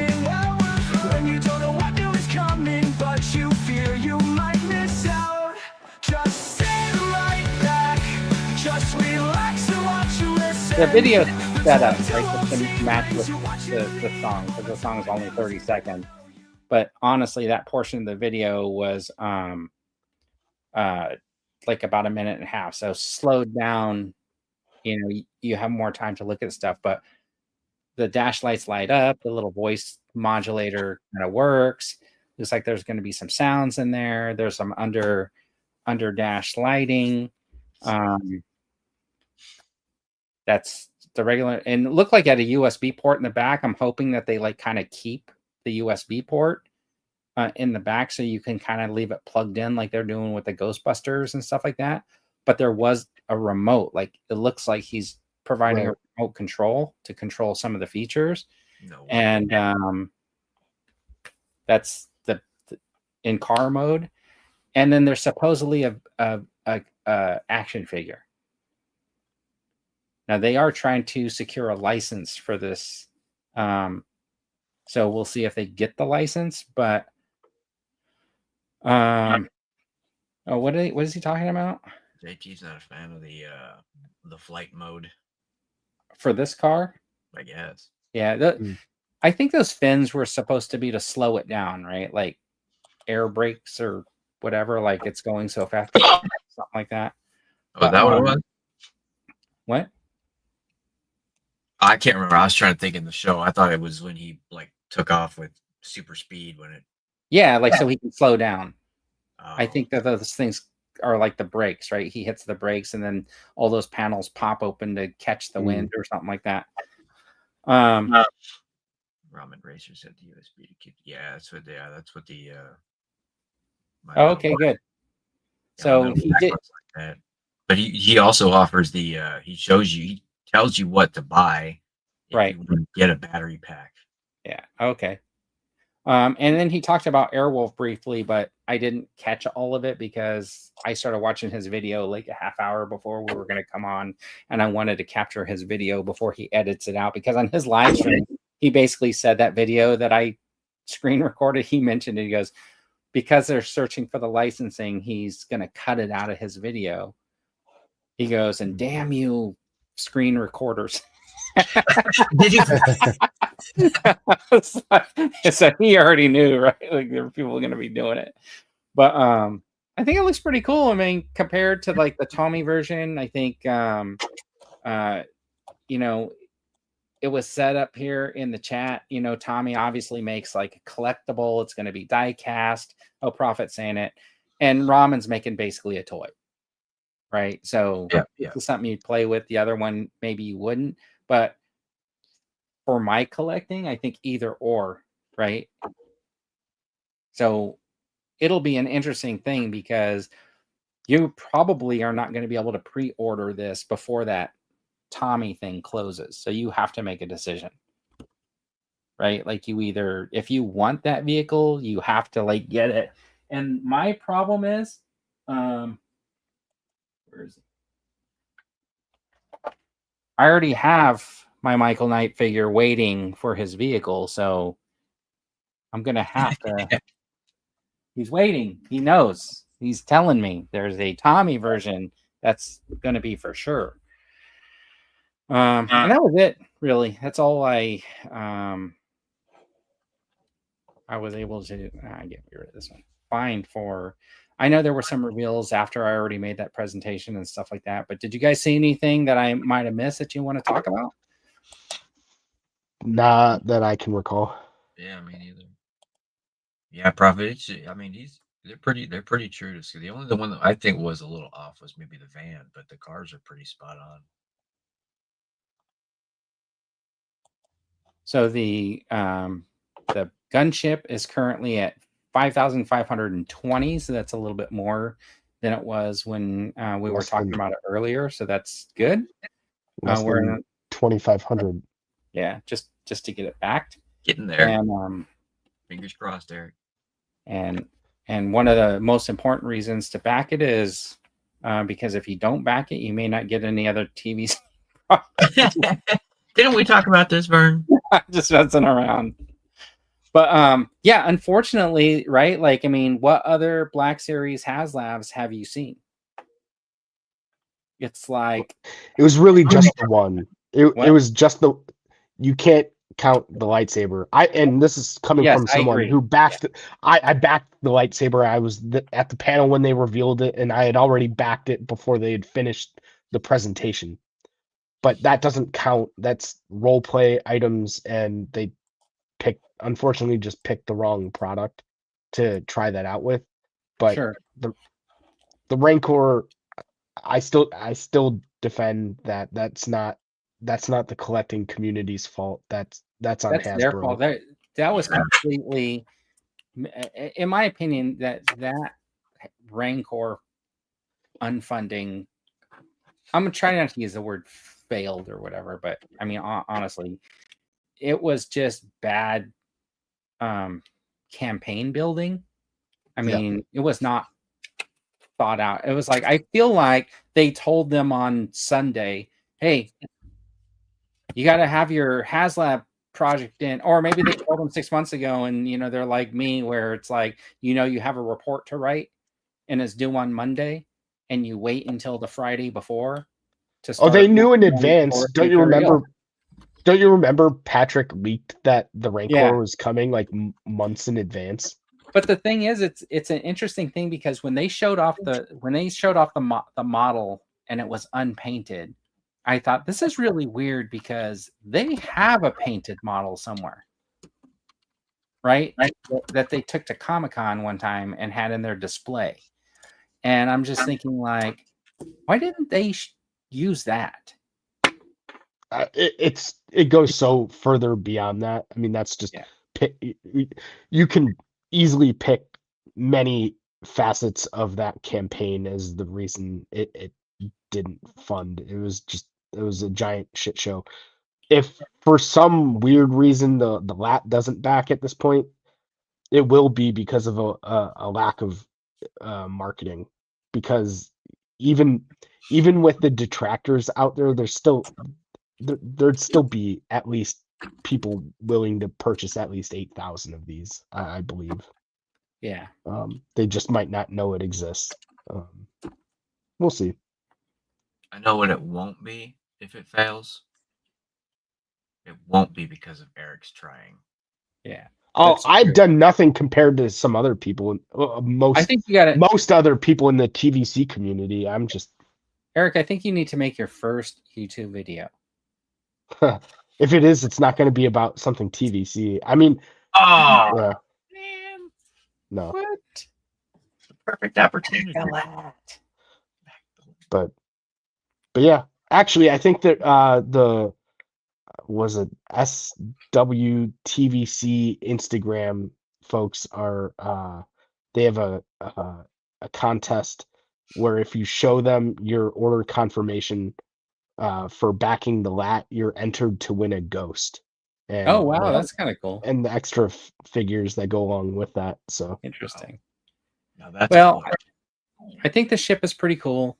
when you don't know what new is coming, but you fear you might miss out. Just sit right back, just relax and watch and listen. The video set up right to match with the song because the song is only 30 seconds. But honestly, that portion of the video was like about a minute and a half. So slowed down, you know, you have more time to look at stuff, but the dash lights light up, the little voice modulator kind of works. Looks like there's going to be some sounds in there. There's some under dash lighting. That's the regular, and it looked like at a USB port in the back. I'm hoping that they like kind of keep the USB port in the back so you can kind of leave it plugged in like they're doing with the Ghostbusters and stuff like that. But there was a remote, like it looks like he's providing a remote control to control some of the features. No way. And that's the in car mode. And then there's supposedly a action figure. Now they are trying to secure a license for this. So we'll see if they get the license, but what is he talking about? JT's not a fan of the flight mode, For this car? I guess. Yeah, I think those fins were supposed to be to slow it down, right? Like air brakes or whatever, like it's going so fast, something like that. Oh, that what it was? What? I can't remember. I was trying to think in the show. I thought it was when he like took off with super speed when it. Yeah, like so he can slow down. I Oh. think that those things are like the brakes, right? He hits the brakes and then all those panels pop open to catch the wind or something like that. Ramen Racer said the USB to keep. Yeah, that's what the. Oh, okay, good. So he did. Like that. But he also offers the. He tells you what to buy. If Right. You want to get a battery pack. Yeah. Okay. And then he talked about Airwolf briefly, but I didn't catch all of it because I started watching his video like a half hour before we were going to come on, and I wanted to capture his video before he edits it out because on his live stream, he basically said that video that I screen recorded, he mentioned it. He goes, because they're searching for the licensing, he's going to cut it out of his video. He goes, and damn you, screen recorders. Did you? So he already knew, right? Like there were people going to be doing it. But I think it looks pretty cool. I mean, compared to like the Tommy version, I think you know, it was set up here in the chat. You know, Tommy obviously makes like a collectible. It's going to be die cast. Oh, Prophet saying it. And Ramen's making basically a toy. Right. So this is something you'd play with. The other one, maybe you wouldn't. But for my collecting, I think either or, right? So it'll be an interesting thing because you probably are not going to be able to pre-order this before that Tommy thing closes. So you have to make a decision, right? Like you either, if you want that vehicle, you have to like get it. And my problem is, where is it? I already have my Michael Knight figure waiting for his vehicle, so I'm gonna have to. He's waiting. He knows. He's telling me there's a Tommy version that's gonna be for sure. And that was it, really. That's all I was able to get rid of this one. Find for. I know there were some reveals after I already made that presentation and stuff like that, but did you guys see anything that I might have missed that you want to talk about? Not that I can recall. Yeah, me neither. Yeah, Prophet. I mean, they're pretty true to. The only one that I think was a little off was maybe the van, but the cars are pretty spot on. So the gunship is currently at 5,520. So that's a little bit more than it was when we were talking about it earlier. So that's good. We're in 2,500. Yeah, just to get it backed. Getting there. And fingers crossed, Eric. And one of the most important reasons to back it is because if you don't back it, you may not get any other TVs. Didn't we talk about this, Vern? Just messing around. But yeah, unfortunately, right? Like, I mean, what other Black Series HasLabs have you seen? It's like it was really just the one. It was just the. You can't count the lightsaber. And this is coming from someone who backed. Yeah. I backed the lightsaber. I was at the panel when they revealed it, and I had already backed it before they had finished the presentation. But that doesn't count. That's role play items, and they unfortunately just picked the wrong product to try that out with. But sure. the Rancor, I still defend that that's not the collecting community's fault. That's on Hasbro. Their fault. That was completely, in my opinion, that Rancor unfunding. I'm trying not to use the word failed or whatever, but I mean, honestly, it was just bad campaign building. I mean, it was not thought out. It was like, I feel like they told them on Sunday, hey, you got to have your HasLab project in, or maybe they told them 6 months ago, and you know, they're like me, where it's like, you know, you have a report to write and it's due on Monday, and you wait until the Friday before to start. Oh, they knew in advance. Don't you remember? Don't you remember Patrick leaked that the Rancor was coming like months in advance? But the thing is, it's an interesting thing because when they showed off the model and it was unpainted, I thought this is really weird because they have a painted model somewhere, right? That they took to Comic-Con one time and had in their display. And I'm just thinking, like, why didn't they use that? It goes so further beyond that. I mean, that's just you can easily pick many facets of that campaign as the reason it didn't fund. It was a giant shit show. If for some weird reason the lap doesn't back at this point, it will be because of a lack of marketing. Because even with the detractors out there, there'd still be at least people willing to purchase at least 8,000 of these, I believe. Yeah. They just might not know it exists. We'll see. I know what it won't be if it fails. it won't be because of Eric's trying. Yeah. Oh, That's I've true. done nothing compared to some other people. I Most think you got to, most other people in the TVC community. I'm just Eric, I think you need to make your first YouTube video. if it is, it's not going to be about something TVC. I mean, Oh, yeah, man. no, What? Perfect opportunity. but yeah, actually, I think that the was it SWTVC Instagram folks are they have a contest where if you show them your order confirmation for backing the lat, you're entered to win a ghost. And Oh, wow. That's kind of cool. and the extra figures that go along with that. So Interesting. Now that's Well, cool. I think the ship is pretty cool.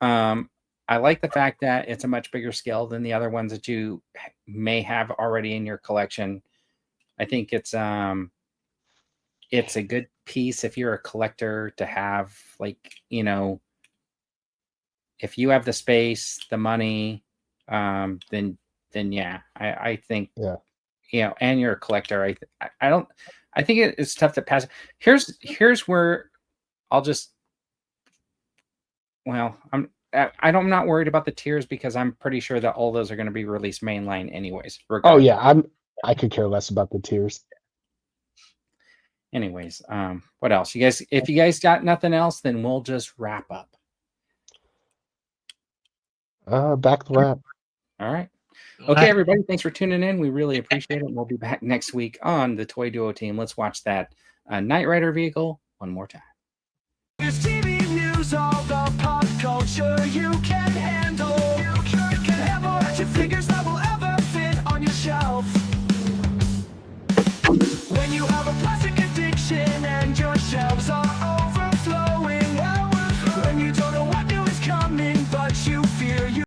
I like the fact that it's a much bigger scale than the other ones that you may have already in your collection. I think it's a good piece if you're a collector to have, like, you know, if you have the space, the money, then yeah, I think, yeah. you know, and you're a collector. I think it's tough to pass. Here's where I'll just, well, I'm not worried about the tiers because I'm pretty sure that all those are going to be released mainline anyways. Oh Regardless. yeah, I could care less about the tiers. Anyways, what else? You guys, if you guys got nothing else, then we'll just wrap up. Back the wrap. All right. Okay, everybody, thanks for tuning in. We really appreciate it. We'll be back next week on the Toy Duo team. Let's watch that Knight Rider vehicle one more time. It's TV news, all the pop culture you can handle.